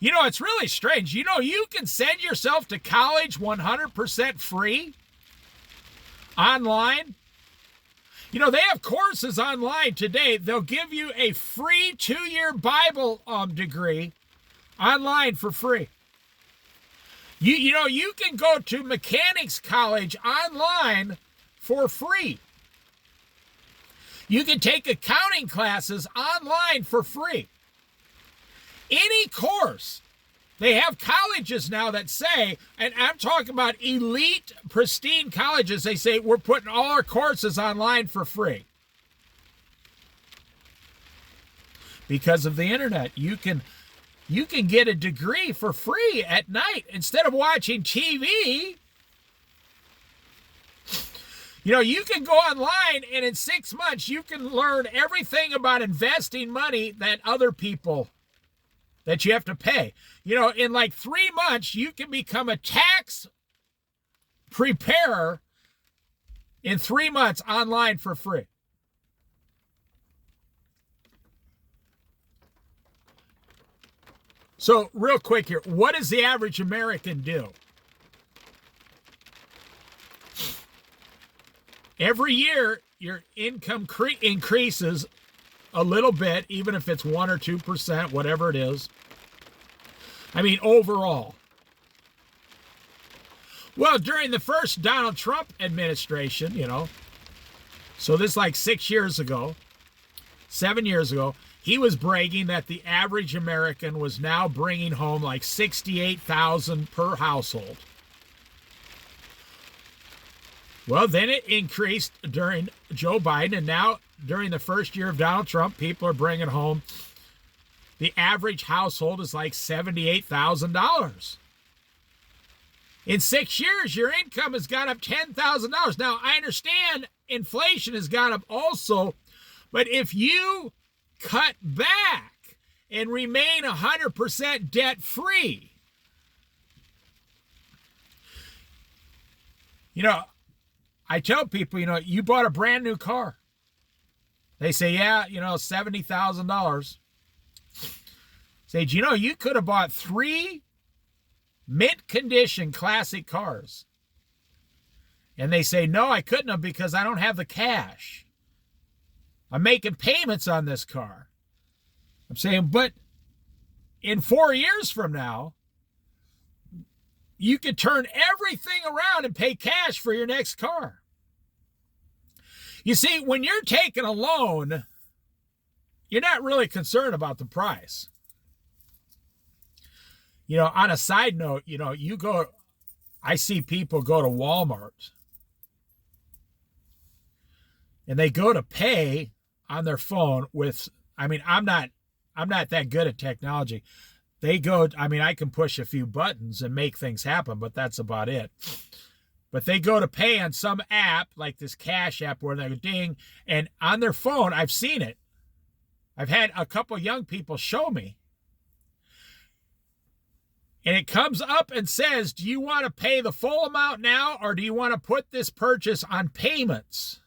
You know, it's really strange. You know, you can send yourself to college 100% free online. You know, they have courses online today. They'll give you a free 2-year Bible degree online for free. You know, you can go to mechanics college online for free. You can take accounting classes online for free. Any course. They have colleges now that say, and I'm talking about elite, pristine colleges, they say, we're putting all our courses online for free. Because of the internet, you can get a degree for free at night instead of watching TV. You know, you can go online and in 6 months, you can learn everything about investing money that other people that you have to pay. You know, in like 3 months, you can become a tax preparer in 3 months online for free. So real quick here, what does the average American do? Every year, your income increases a little bit, even if it's 1 or 2%, whatever it is. I mean, overall. Well, during the first Donald Trump administration, you know, so this is like 6 years ago, 7 years ago, he was bragging that the average American was now bringing home like $68,000 per household. Well, then it increased during Joe Biden, and now during the first year of Donald Trump, people are bringing home, the average household is like $78,000. In 6 years, your income has gone up $10,000. Now, I understand inflation has gone up also, but if you cut back and remain 100% debt-free, you know, I tell people, you know, you bought a brand new car. They say, yeah, you know, $70,000. Say, do you know, you could have bought 3 mint condition classic cars. And they say, no, I couldn't have because I don't have the cash. I'm making payments on this car. I'm saying, but in 4 years from now, you could turn everything around and pay cash for your next car. You see, when you're taking a loan, you're not really concerned about the price. You know, on a side note, you know, I see people go to Walmart and they go to pay on their phone with, I mean, I'm not that good at technology. They go, I mean, I can push a few buttons and make things happen, but that's about it. But they go to pay on some app, like this Cash app, where they go ding, and on their phone, I've seen it. I've had a couple young people show me. And it comes up and says, do you want to pay the full amount now, or do you want to put this purchase on payments?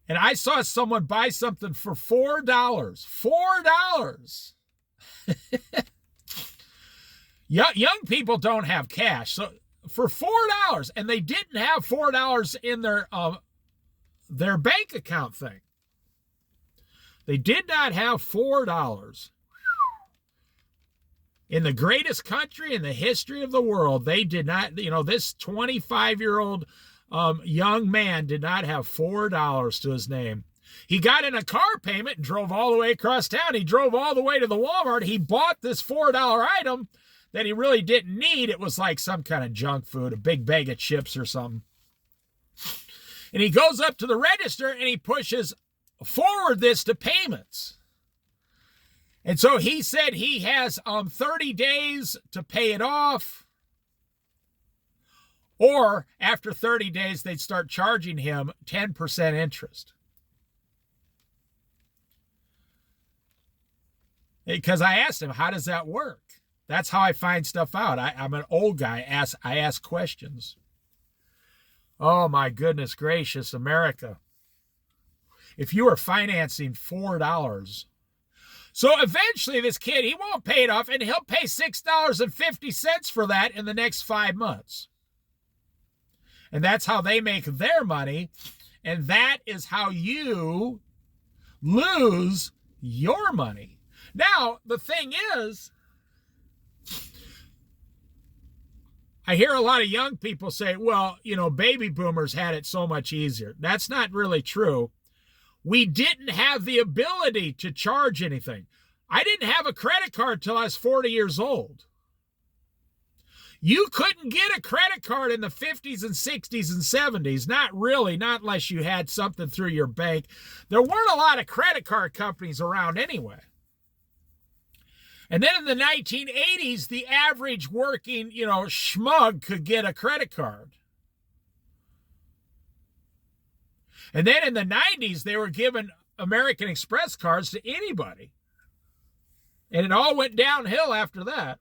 And I saw someone buy something for $4. $4. Young people don't have cash. So for $4, and they didn't have $4 in their bank account thing. They did not have $4. In the greatest country in the history of the world, they did not, you know, this 25-year-old young man did not have $4 to his name. He got in a car payment and drove all the way across town. He drove all the way to the Walmart. He bought this $4 item that he really didn't need. It was like some kind of junk food, a big bag of chips or something. And he goes up to the register and he pushes forward this to payments. And so he said he has 30 days to pay it off. Or after 30 days, they'd start charging him 10% interest. Because I asked him, how does that work? That's how I find stuff out. I'm an old guy. I ask questions. Oh, my goodness gracious, America. If you are financing $4, so eventually this kid, he won't pay it off, and he'll pay $6.50 for that in the next 5 months. And that's how they make their money. And that is how you lose your money. Now, the thing is, I hear a lot of young people say, well, baby boomers had it so much easier. That's not really true. We didn't have the ability to charge anything. I didn't have a credit card till I was 40 years old. You couldn't get a credit card in the 50s and 60s and 70s. Not really, not unless you had something through your bank. There weren't a lot of credit card companies around anyway. And then in the 1980s, the average working, schmug could get a credit card. And then in the 90s, they were giving American Express cards to anybody. And it all went downhill after that.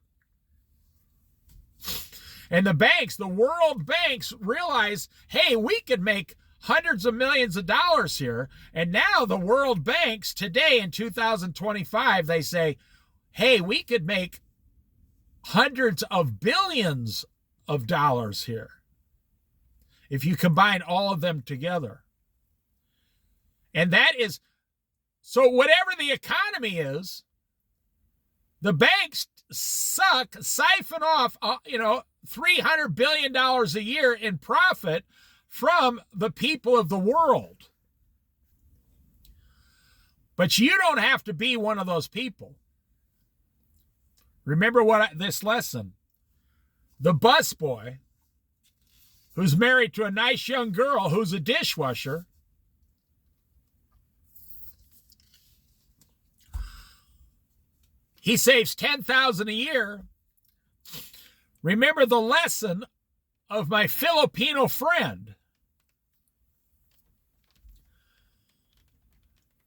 And the banks, the world banks, realized, hey, we could make hundreds of millions of dollars here. And now the world banks today in 2025, they say, hey, we could make hundreds of billions of dollars here if you combine all of them together. And that is, so whatever the economy is, the banks siphon off, $300 billion a year in profit from the people of the world. But you don't have to be one of those people. Remember this lesson. The busboy, who's married to a nice young girl who's a dishwasher, he saves $10,000 a year. Remember the lesson of my Filipino friend.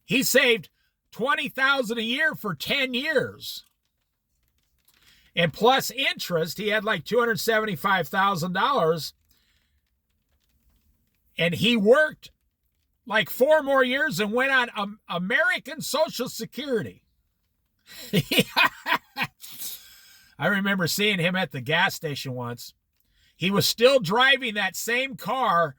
He saved $20,000 a year for 10 years. And plus interest, he had like $275,000. And he worked like 4 more years and went on American Social Security. I remember seeing him at the gas station once. He was still driving that same car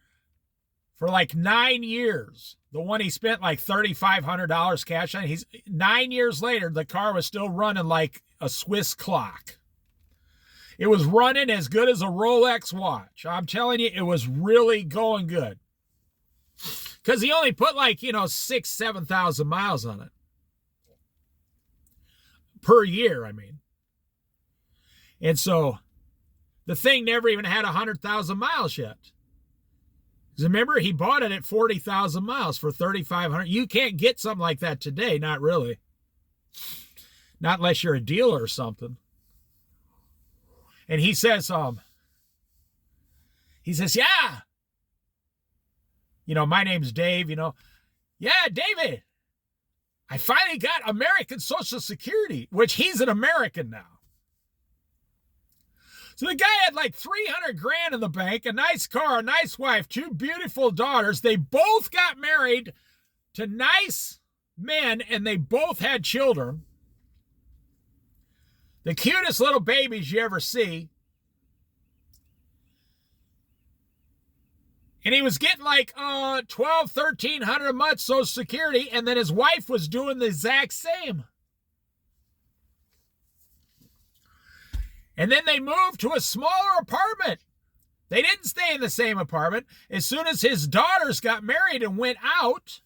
for like 9 years. The one he spent like $3,500 cash on. 9 years later, the car was still running like a Swiss clock. It was running as good as a Rolex watch. I'm telling you, it was really going good. Because he only put like, 6,000, 7,000 miles on it. Per year, I mean. And so the thing never even had 100,000 miles yet. Because remember, he bought it at 40,000 miles for $3,500. You can't get something like that today, not really. Not unless you're a dealer or something. And he says, yeah. My name's Dave, Yeah, David. I finally got American Social Security, which he's an American now. So the guy had like 300 grand in the bank, a nice car, a nice wife, 2 beautiful daughters. They both got married to nice men, and they both had children. The cutest little babies you ever see. And he was getting like $1,200, $1,300 a month Social Security, and then his wife was doing the exact same. And then they moved to a smaller apartment. They didn't stay in the same apartment. As soon as his daughters got married and went out,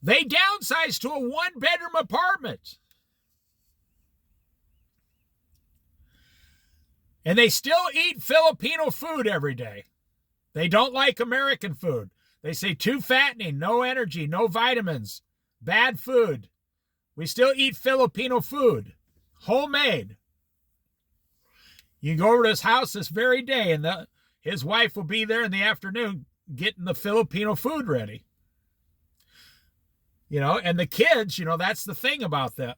they downsized to a 1-bedroom apartment. And they still eat Filipino food every day. They don't like American food. They say too fattening, no energy, no vitamins, bad food. We still eat Filipino food, homemade. You can go over to his house this very day, and his wife will be there in the afternoon getting the Filipino food ready. And the kids, that's the thing about that.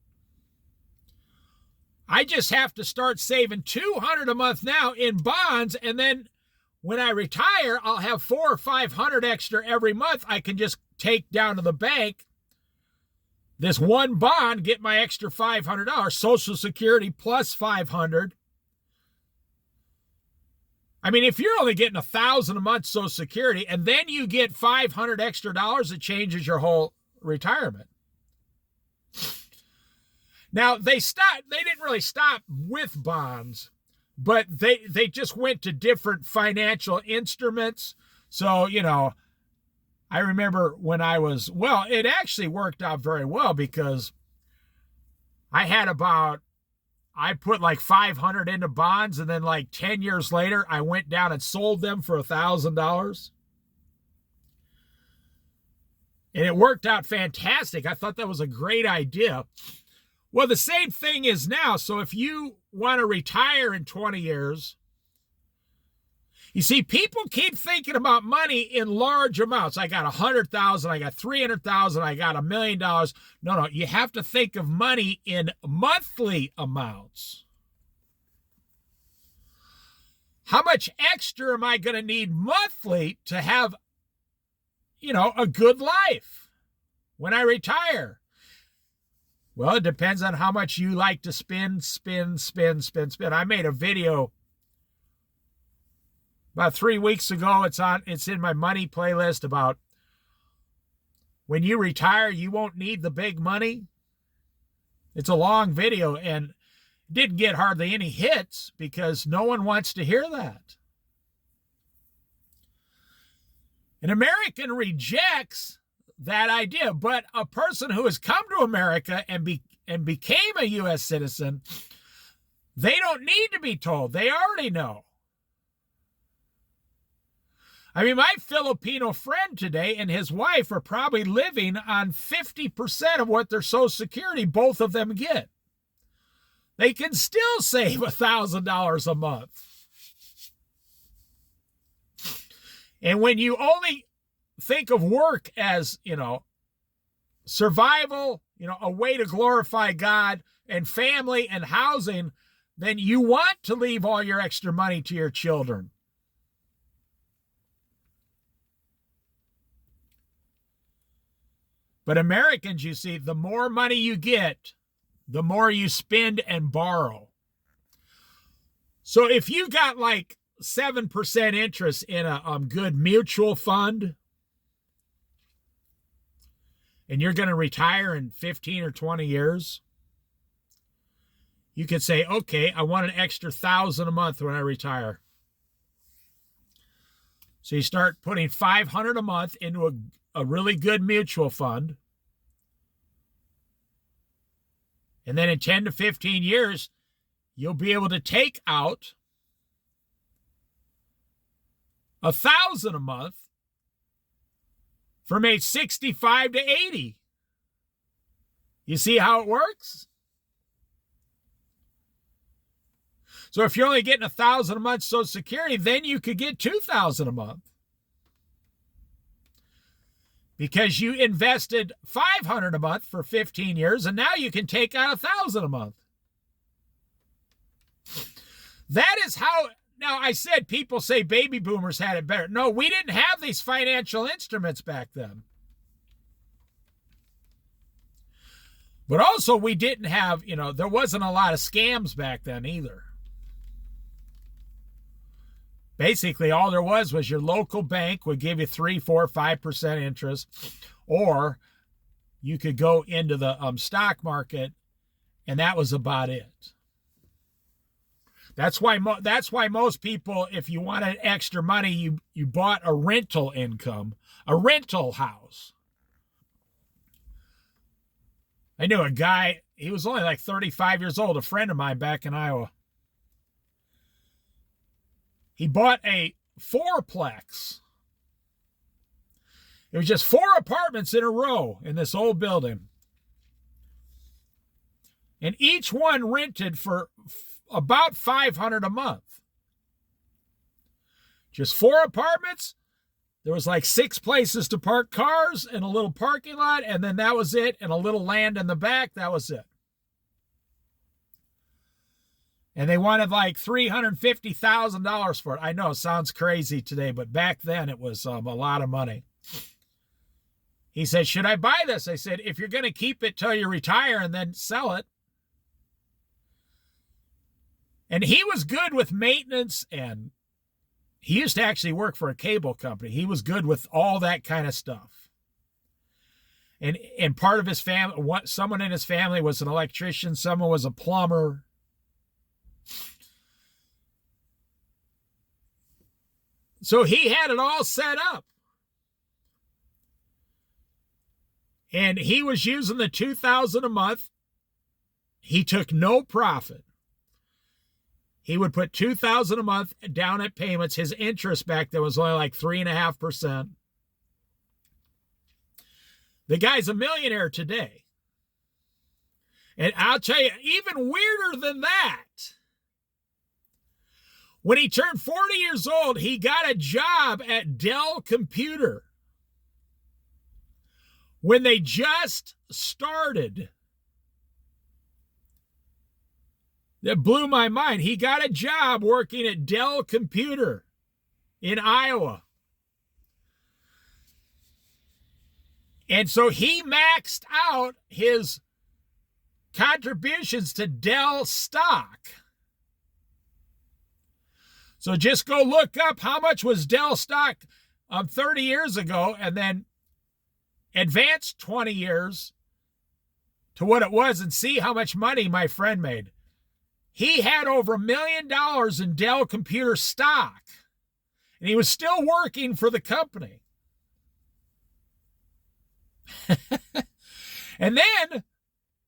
I just have to start saving $200 a month now in bonds, and then when I retire, I'll have $400 or $500 extra every month. I can just take down to the bank this one bond, get my extra $500, Social Security plus $500. I mean, if you're only getting $1,000 a month Social Security, and then you get $500 extra dollars, it changes your whole retirement. Now, they didn't really stop with bonds, but they just went to different financial instruments. So, I remember when it actually worked out very well, because I put like $500 into bonds, and then like 10 years later, I went down and sold them for $1,000. And it worked out fantastic. I thought that was a great idea. Well, the same thing is now. So if you want to retire in 20 years, you see, people keep thinking about money in large amounts. I got 100,000, I got 300,000, I got $1 million. No, you have to think of money in monthly amounts. How much extra am I going to need monthly to have, a good life when I retire? Well, it depends on how much you like to spend. I made a video about 3 weeks ago. It's in my money playlist about when you retire, you won't need the big money. It's a long video and didn't get hardly any hits because no one wants to hear that. An American rejects that idea, but a person who has come to America and became a U.S. citizen, they don't need to be told. They already know. I mean, my Filipino friend today and his wife are probably living on 50% of what their Social Security, both of them, get. They can still save $1,000 a month. And when you only think of work as, survival, a way to glorify God, and family and housing, then you want to leave all your extra money to your children. But Americans, you see, the more money you get, the more you spend and borrow. So if you got like 7% interest in a good mutual fund, and you're going to retire in 15 or 20 years, you could say, okay, I want an extra $1,000 a month when I retire. So you start putting $500 a month into a really good mutual fund. And then in 10 to 15 years, you'll be able to take out $1,000 a month from age 65 to 80. You see how it works? So if you're only getting $1,000 a month Social Security, then you could get $2,000 a month, because you invested $500 a month for 15 years, and now you can take out $1,000 a month. That is how. Now, I said people say baby boomers had it better. No, we didn't have these financial instruments back then. But also, we didn't have, there wasn't a lot of scams back then either. Basically, all there was your local bank would give you 3, 4, 5% interest, or you could go into the stock market, and that was about it. That's why most people, if you wanted extra money, you bought a rental income, a rental house. I knew a guy, he was only like 35 years old, a friend of mine back in Iowa. He bought a fourplex. It was just 4 apartments in a row in this old building. And each one rented for about $500 a month. Just 4 apartments. There was like 6 places to park cars and a little parking lot, and then that was it, and a little land in the back. That was it. And they wanted like $350,000 for it. I know it sounds crazy today, but back then it was a lot of money. He said, should I buy this? I said, if you're going to keep it till you retire and then sell it. And he was good with maintenance, and he used to actually work for a cable company. He was good with all that kind of stuff. And part of his family, someone in his family was an electrician, someone was a plumber. So he had it all set up. And he was using the $2,000 a month. He took no profit. He would put $2,000 a month down at payments. His interest back then was only like 3.5%. The guy's a millionaire today. And I'll tell you, even weirder than that, when he turned 40 years old, he got a job at Dell Computer. When they just started. That blew my mind. He got a job working at Dell Computer in Iowa. And so he maxed out his contributions to Dell stock. So just go look up how much was Dell stock 30 years ago, and then advance 20 years to what it was and see how much money my friend made. He had over $1 million in Dell Computer stock, and he was still working for the company. And then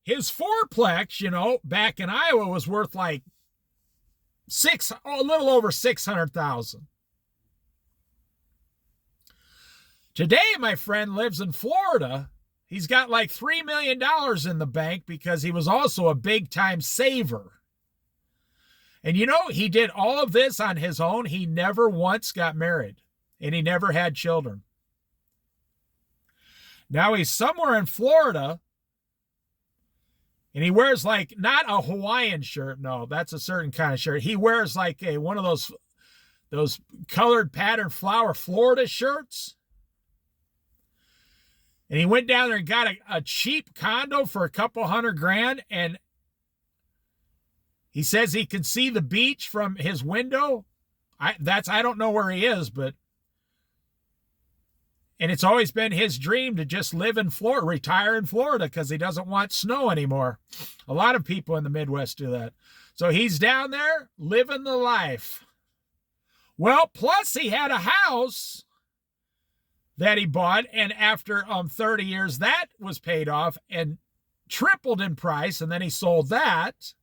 his fourplex, back in Iowa was worth like a little over $600,000. Today, my friend lives in Florida. He's got like $3 million in the bank because he was also a big-time saver. And he did all of this on his own. He never once got married, and he never had children. Now he's somewhere in Florida, and he wears like, not a Hawaiian shirt. No, that's a certain kind of shirt. He wears like one of those colored patterned flower Florida shirts. And he went down there and got a cheap condo for a couple $100,000. And he says he can see the beach from his window. I don't know where he is, and it's always been his dream to just live in Florida, retire in Florida, because he doesn't want snow anymore. A lot of people in the Midwest do that. So he's down there living the life. Well, plus he had a house that he bought, and after 30 years, that was paid off and tripled in price, and then he sold that.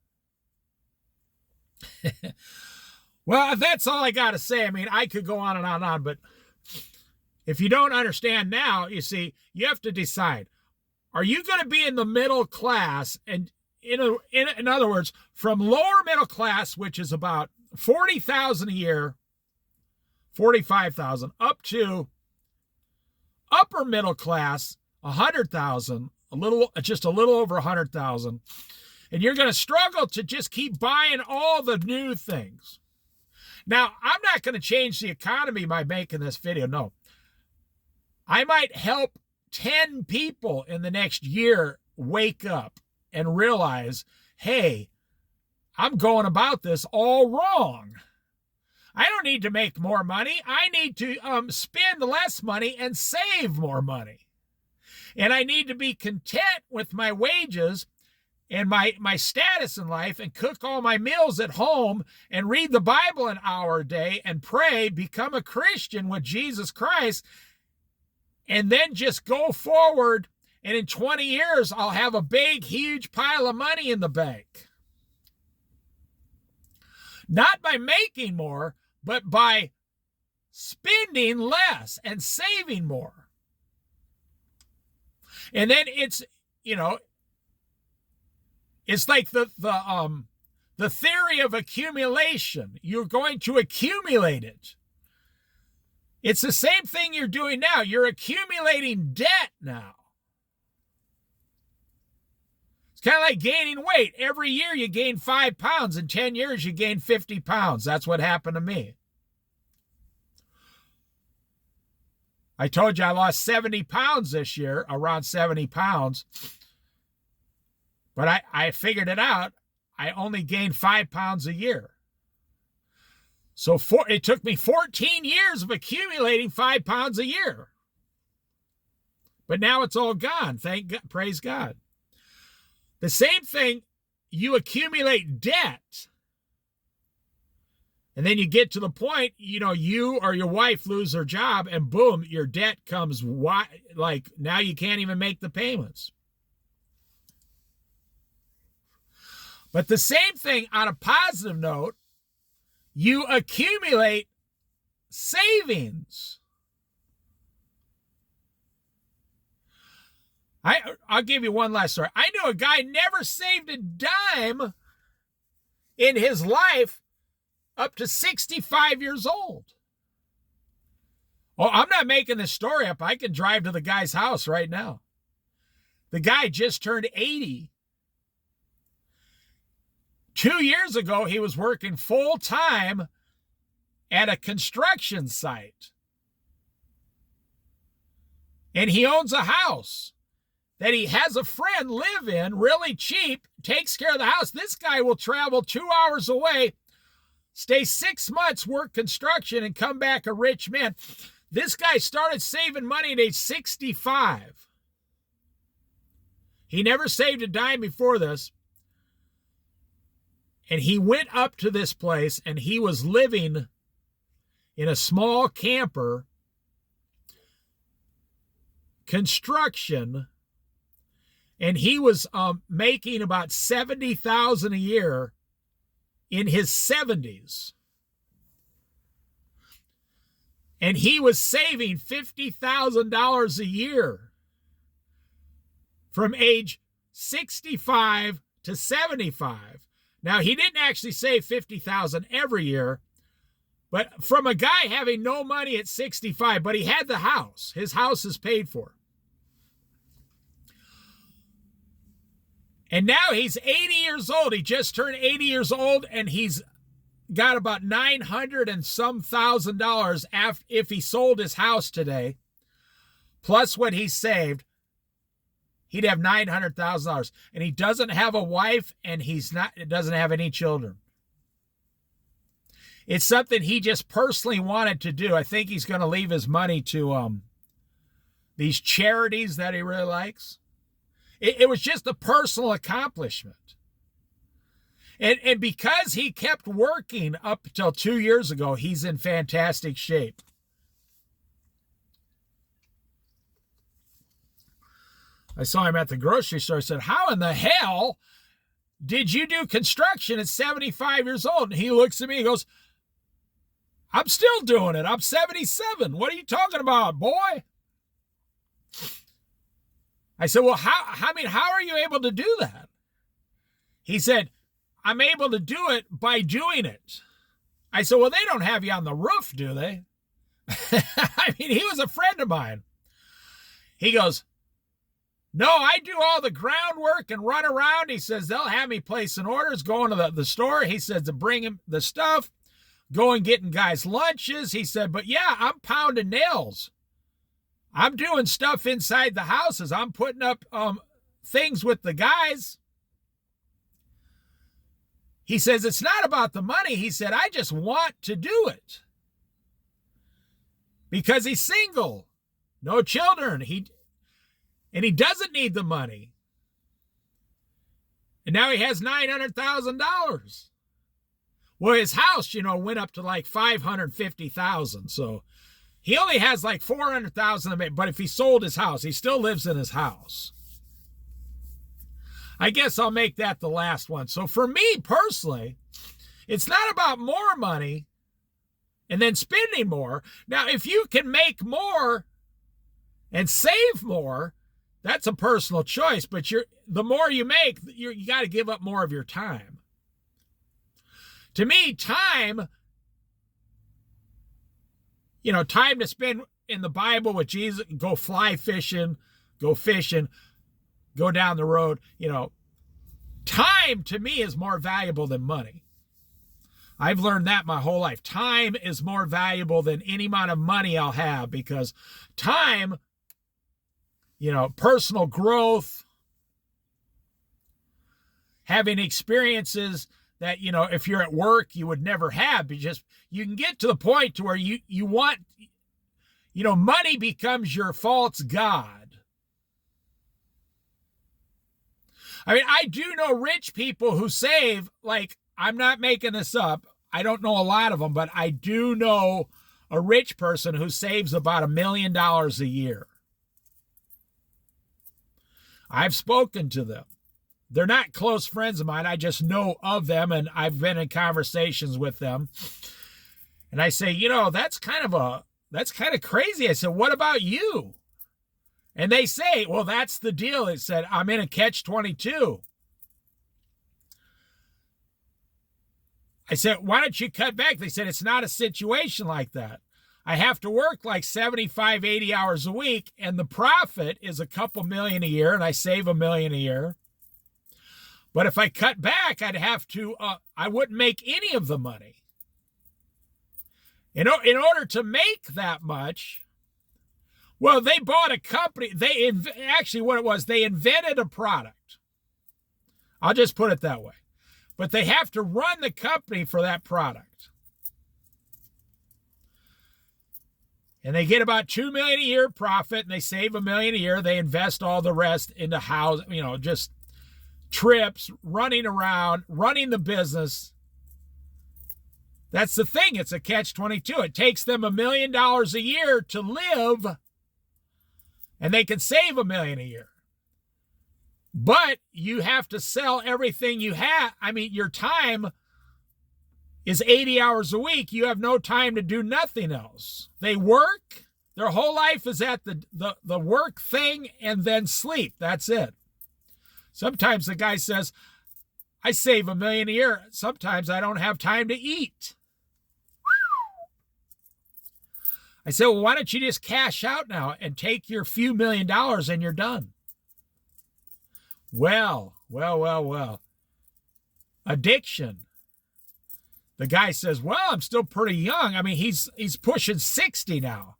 Well, that's all I got to say. I mean, I could go on and on and on, but if you don't understand now, you see, you have to decide. Are you going to be in the middle class? And in other words, from lower middle class, which is about $40,000 a year, $45,000, up to upper middle class, $100,000, just a little over $100,000. And you're going to struggle to just keep buying all the new things. Now, I'm not going to change the economy by making this video. No. I might help 10 people in the next year wake up and realize, hey, I'm going about this all wrong. I don't need to make more money. I need to spend less money and save more money. And I need to be content with my wages and my status in life, and cook all my meals at home and read the Bible an hour a day and pray, become a Christian with Jesus Christ, and then just go forward. And in 20 years, I'll have a big, huge pile of money in the bank. Not by making more, but by spending less and saving more. And then it's like the theory of accumulation. You're going to accumulate it. It's the same thing you're doing now. You're accumulating debt now. It's kind of like gaining weight. Every year you gain 5 pounds. In 10 years, you gain 50 pounds. That's what happened to me. I told you I lost 70 pounds this year, around 70 pounds. But I figured it out. I only gained 5 pounds a year. So it took me 14 years of accumulating 5 pounds a year. But now it's all gone. Praise God. The same thing, you accumulate debt. And then you get to the point, you or your wife lose their job and boom, your debt comes like now you can't even make the payments. But the same thing on a positive note, you accumulate savings. I'll give you one last story. I knew a guy never saved a dime in his life up to 65 years old. Oh, I'm not making this story up. I can drive to the guy's house right now. The guy just turned 80. 2 years ago, he was working full-time at a construction site. And he owns a house that he has a friend live in really cheap, takes care of the house. This guy will travel 2 hours away, stay 6 months, work construction, and come back a rich man. This guy started saving money at age 65. He never saved a dime before this. And he went up to this place, and he was living in a small camper, construction, and he was making about $70,000 a year in his 70s. And he was saving $50,000 a year from age 65 to 75. Now, he didn't actually save $50,000 every year, but from a guy having no money at 65, but he had the house. His house is paid for. And now he's 80 years old. He just turned 80 years old, and he's got about $900 and some thousand if he sold his house today, plus what he saved. He'd have $900,000, and he doesn't have a wife, and doesn't have any children. It's something he just personally wanted to do. I think he's going to leave his money to these charities that he really likes. It was just a personal accomplishment. And because he kept working up until 2 years ago, he's in fantastic shape. I saw him at the grocery store. I said, how in the hell did you do construction at 75 years old? And he looks at me and goes, I'm still doing it. I'm 77. What are you talking about, boy? I said, well, how are you able to do that? He said, I'm able to do it by doing it. I said, well, they don't have you on the roof, do they? I mean, he was a friend of mine. He goes, no, I do all the groundwork and run around. He says, they'll have me placing orders, going to the store. He says to bring him the stuff, going getting guys lunches. He said, but yeah, I'm pounding nails. I'm doing stuff inside the houses. I'm putting up things with the guys. He says, it's not about the money. He said, I just want to do it. Because he's single, no children. And he doesn't need the money. And now he has $900,000. Well, his house, went up to like $550,000. So he only has like $400,000. But if he sold his house, he still lives in his house. I guess I'll make that the last one. So for me personally, it's not about more money and then spending more. Now, if you can make more and save more, that's a personal choice, but the more you make, you got to give up more of your time. To me, time to spend in the Bible with Jesus, go fly fishing, go fishing, go down the road, Time to me is more valuable than money. I've learned that my whole life. Time is more valuable than any amount of money I'll have, because time, personal growth, having experiences that, if you're at work, you would never have. You can get to the point to where you want, money becomes your false god. I mean, I do know rich people who save, like, I'm not making this up. I don't know a lot of them, but I do know a rich person who saves about $1 million a year. I've spoken to them. They're not close friends of mine. I just know of them, and I've been in conversations with them. And I say, that's kind of crazy. I said, what about you? And they say, well, that's the deal. It said, I'm in a catch-22. I said, why don't you cut back? They said, it's not a situation like that. I have to work like 75, 80 hours a week, and the profit is a couple million a year, and I save $1 million a year. But if I cut back, I'd have to, I wouldn't make any of the money. In order to make that much, well, they bought a company. Actually, what it was, they invented a product. I'll just put it that way. But they have to run the company for that product. And they get about $2 million a year profit, and they save $1 million a year. They invest all the rest into house, just trips, running around, running the business. That's the thing. It's a catch-22. It takes them $1 million a year to live, and they can save $1 million a year. But you have to sell everything you have. I mean, your time is 80 hours a week. You have no time to do nothing else. They work. Their whole life is at the work thing and then sleep. That's it. Sometimes the guy says, I save $1 million a year. Sometimes I don't have time to eat. I said, well, why don't you just cash out now and take your few $1 million and you're done? Well. Addiction. The guy says, well, I'm still pretty young. I mean, he's pushing 60 now.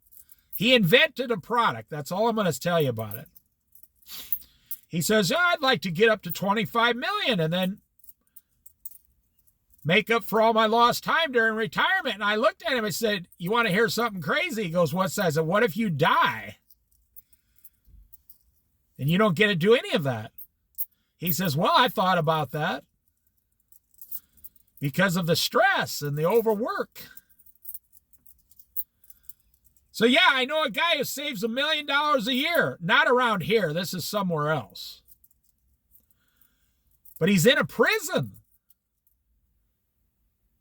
He invented a product. That's all I'm going to tell you about it. He says, I'd like to get up to 25 million and then make up for all my lost time during retirement. And I looked at him and said, you want to hear something crazy? He goes, what's that? I said, what if you die and you don't get to do any of that? He says, well, I thought about that because of the stress and the overwork. So yeah, I know a guy who saves $1 million a year. Not around here. This is somewhere else. But he's in a prison.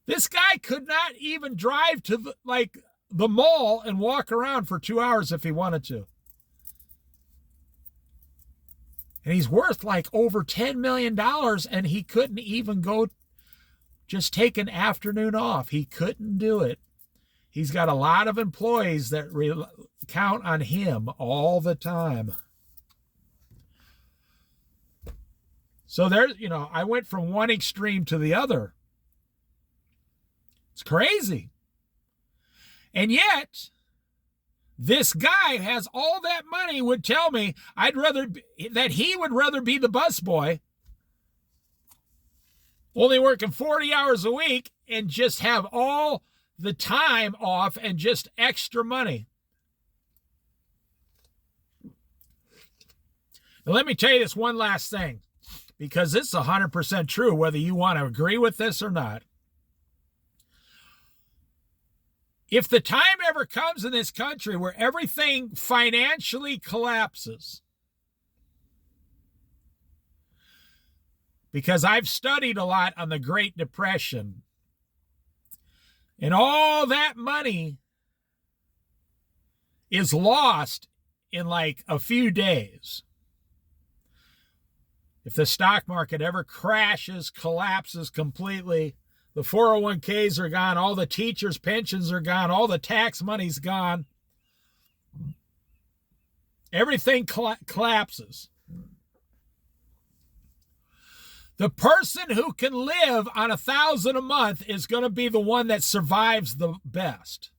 This guy could not even drive to the mall and walk around for 2 hours if he wanted to. And he's worth like over $10 million, and he couldn't even go just take an afternoon off. He couldn't do it. He's got a lot of employees that count on him all the time. So there's, I went from one extreme to the other. It's crazy. And yet, this guy has all that money, would tell me that he would rather be the busboy, only working 40 hours a week, and just have all the time off and just extra money. Now, let me tell you this one last thing, because this is 100% true, whether you want to agree with this or not. If the time ever comes in this country where everything financially collapses, because I've studied a lot on the Great Depression, and all that money is lost in like a few days. If the stock market ever crashes, collapses completely, the 401ks are gone, all the teachers' pensions are gone, all the tax money's gone. Everything collapses. The person who can live on $1,000 a month is going to be the one that survives the best.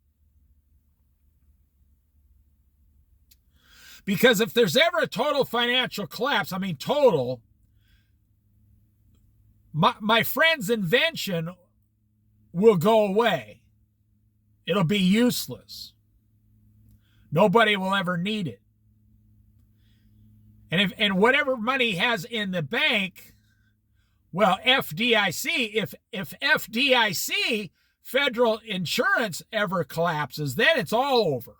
Because if there's ever a total financial collapse, I mean total, my friend's invention will go away. It'll be useless. Nobody will ever need it. And whatever money he has in the bank, well, FDIC, if FDIC, federal insurance, ever collapses, then it's all over.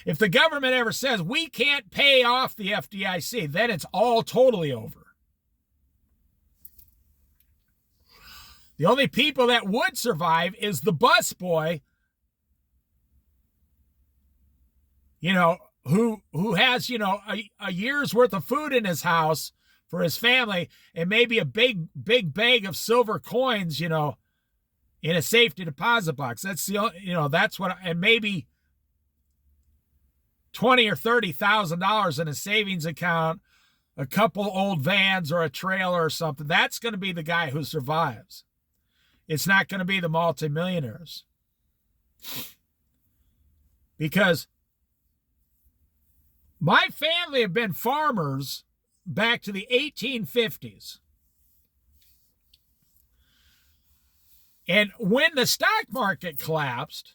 If the government ever says we can't pay off the FDIC, then it's all totally over. The only people that would survive is the busboy, who has, a year's worth of food in his house for his family and maybe a big bag of silver coins, in a safety deposit box. That's that's what, and maybe $20,000 or $30,000 in a savings account, a couple old vans or a trailer or something. That's going to be the guy who survives. It's not going to be the multimillionaires. Because my family have been farmers back to the 1850s. And when the stock market collapsed,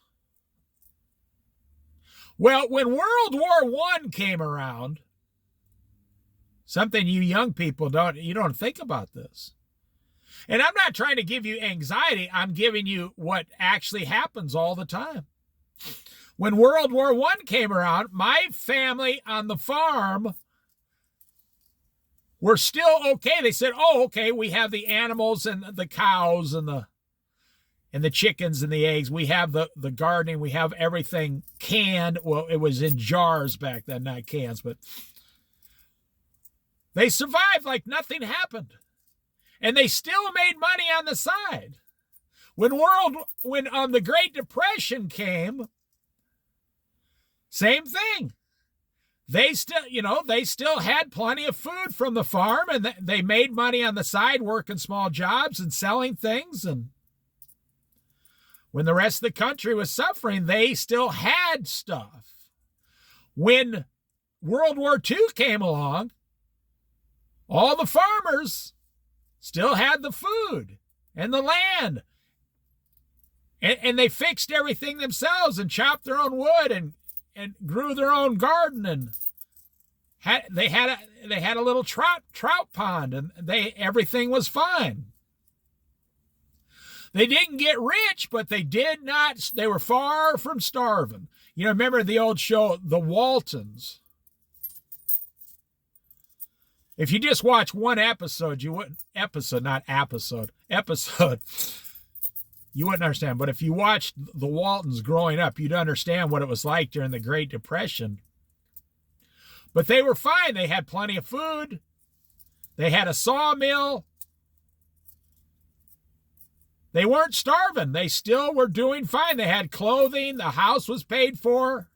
well, when World War I came around, something you young people don't think about this. And I'm not trying to give you anxiety. I'm giving you what actually happens all the time. When World War I came around, my family on the farm were still okay. They said, oh, okay, we have the animals and the cows and the chickens and the eggs. We have the gardening. We have everything canned. Well, it was in jars back then, not cans, but they survived like nothing happened. And they still made money on the side. When the Great Depression came, same thing. They still had plenty of food from the farm, and they made money on the side working small jobs and selling things. And when the rest of the country was suffering, they still had stuff. When World War II came along, all the farmers still had the food and the land. And they fixed everything themselves and chopped their own wood and grew their own garden, and they had a little trout pond, and everything was fine. They didn't get rich, but they were far from starving. Remember the old show, The Waltons? If you just watch one episode, you wouldn't understand. But if you watched the Waltons growing up, you'd understand what it was like during the Great Depression. But they were fine. They had plenty of food. They had a sawmill. They weren't starving. They still were doing fine. They had clothing. The house was paid for.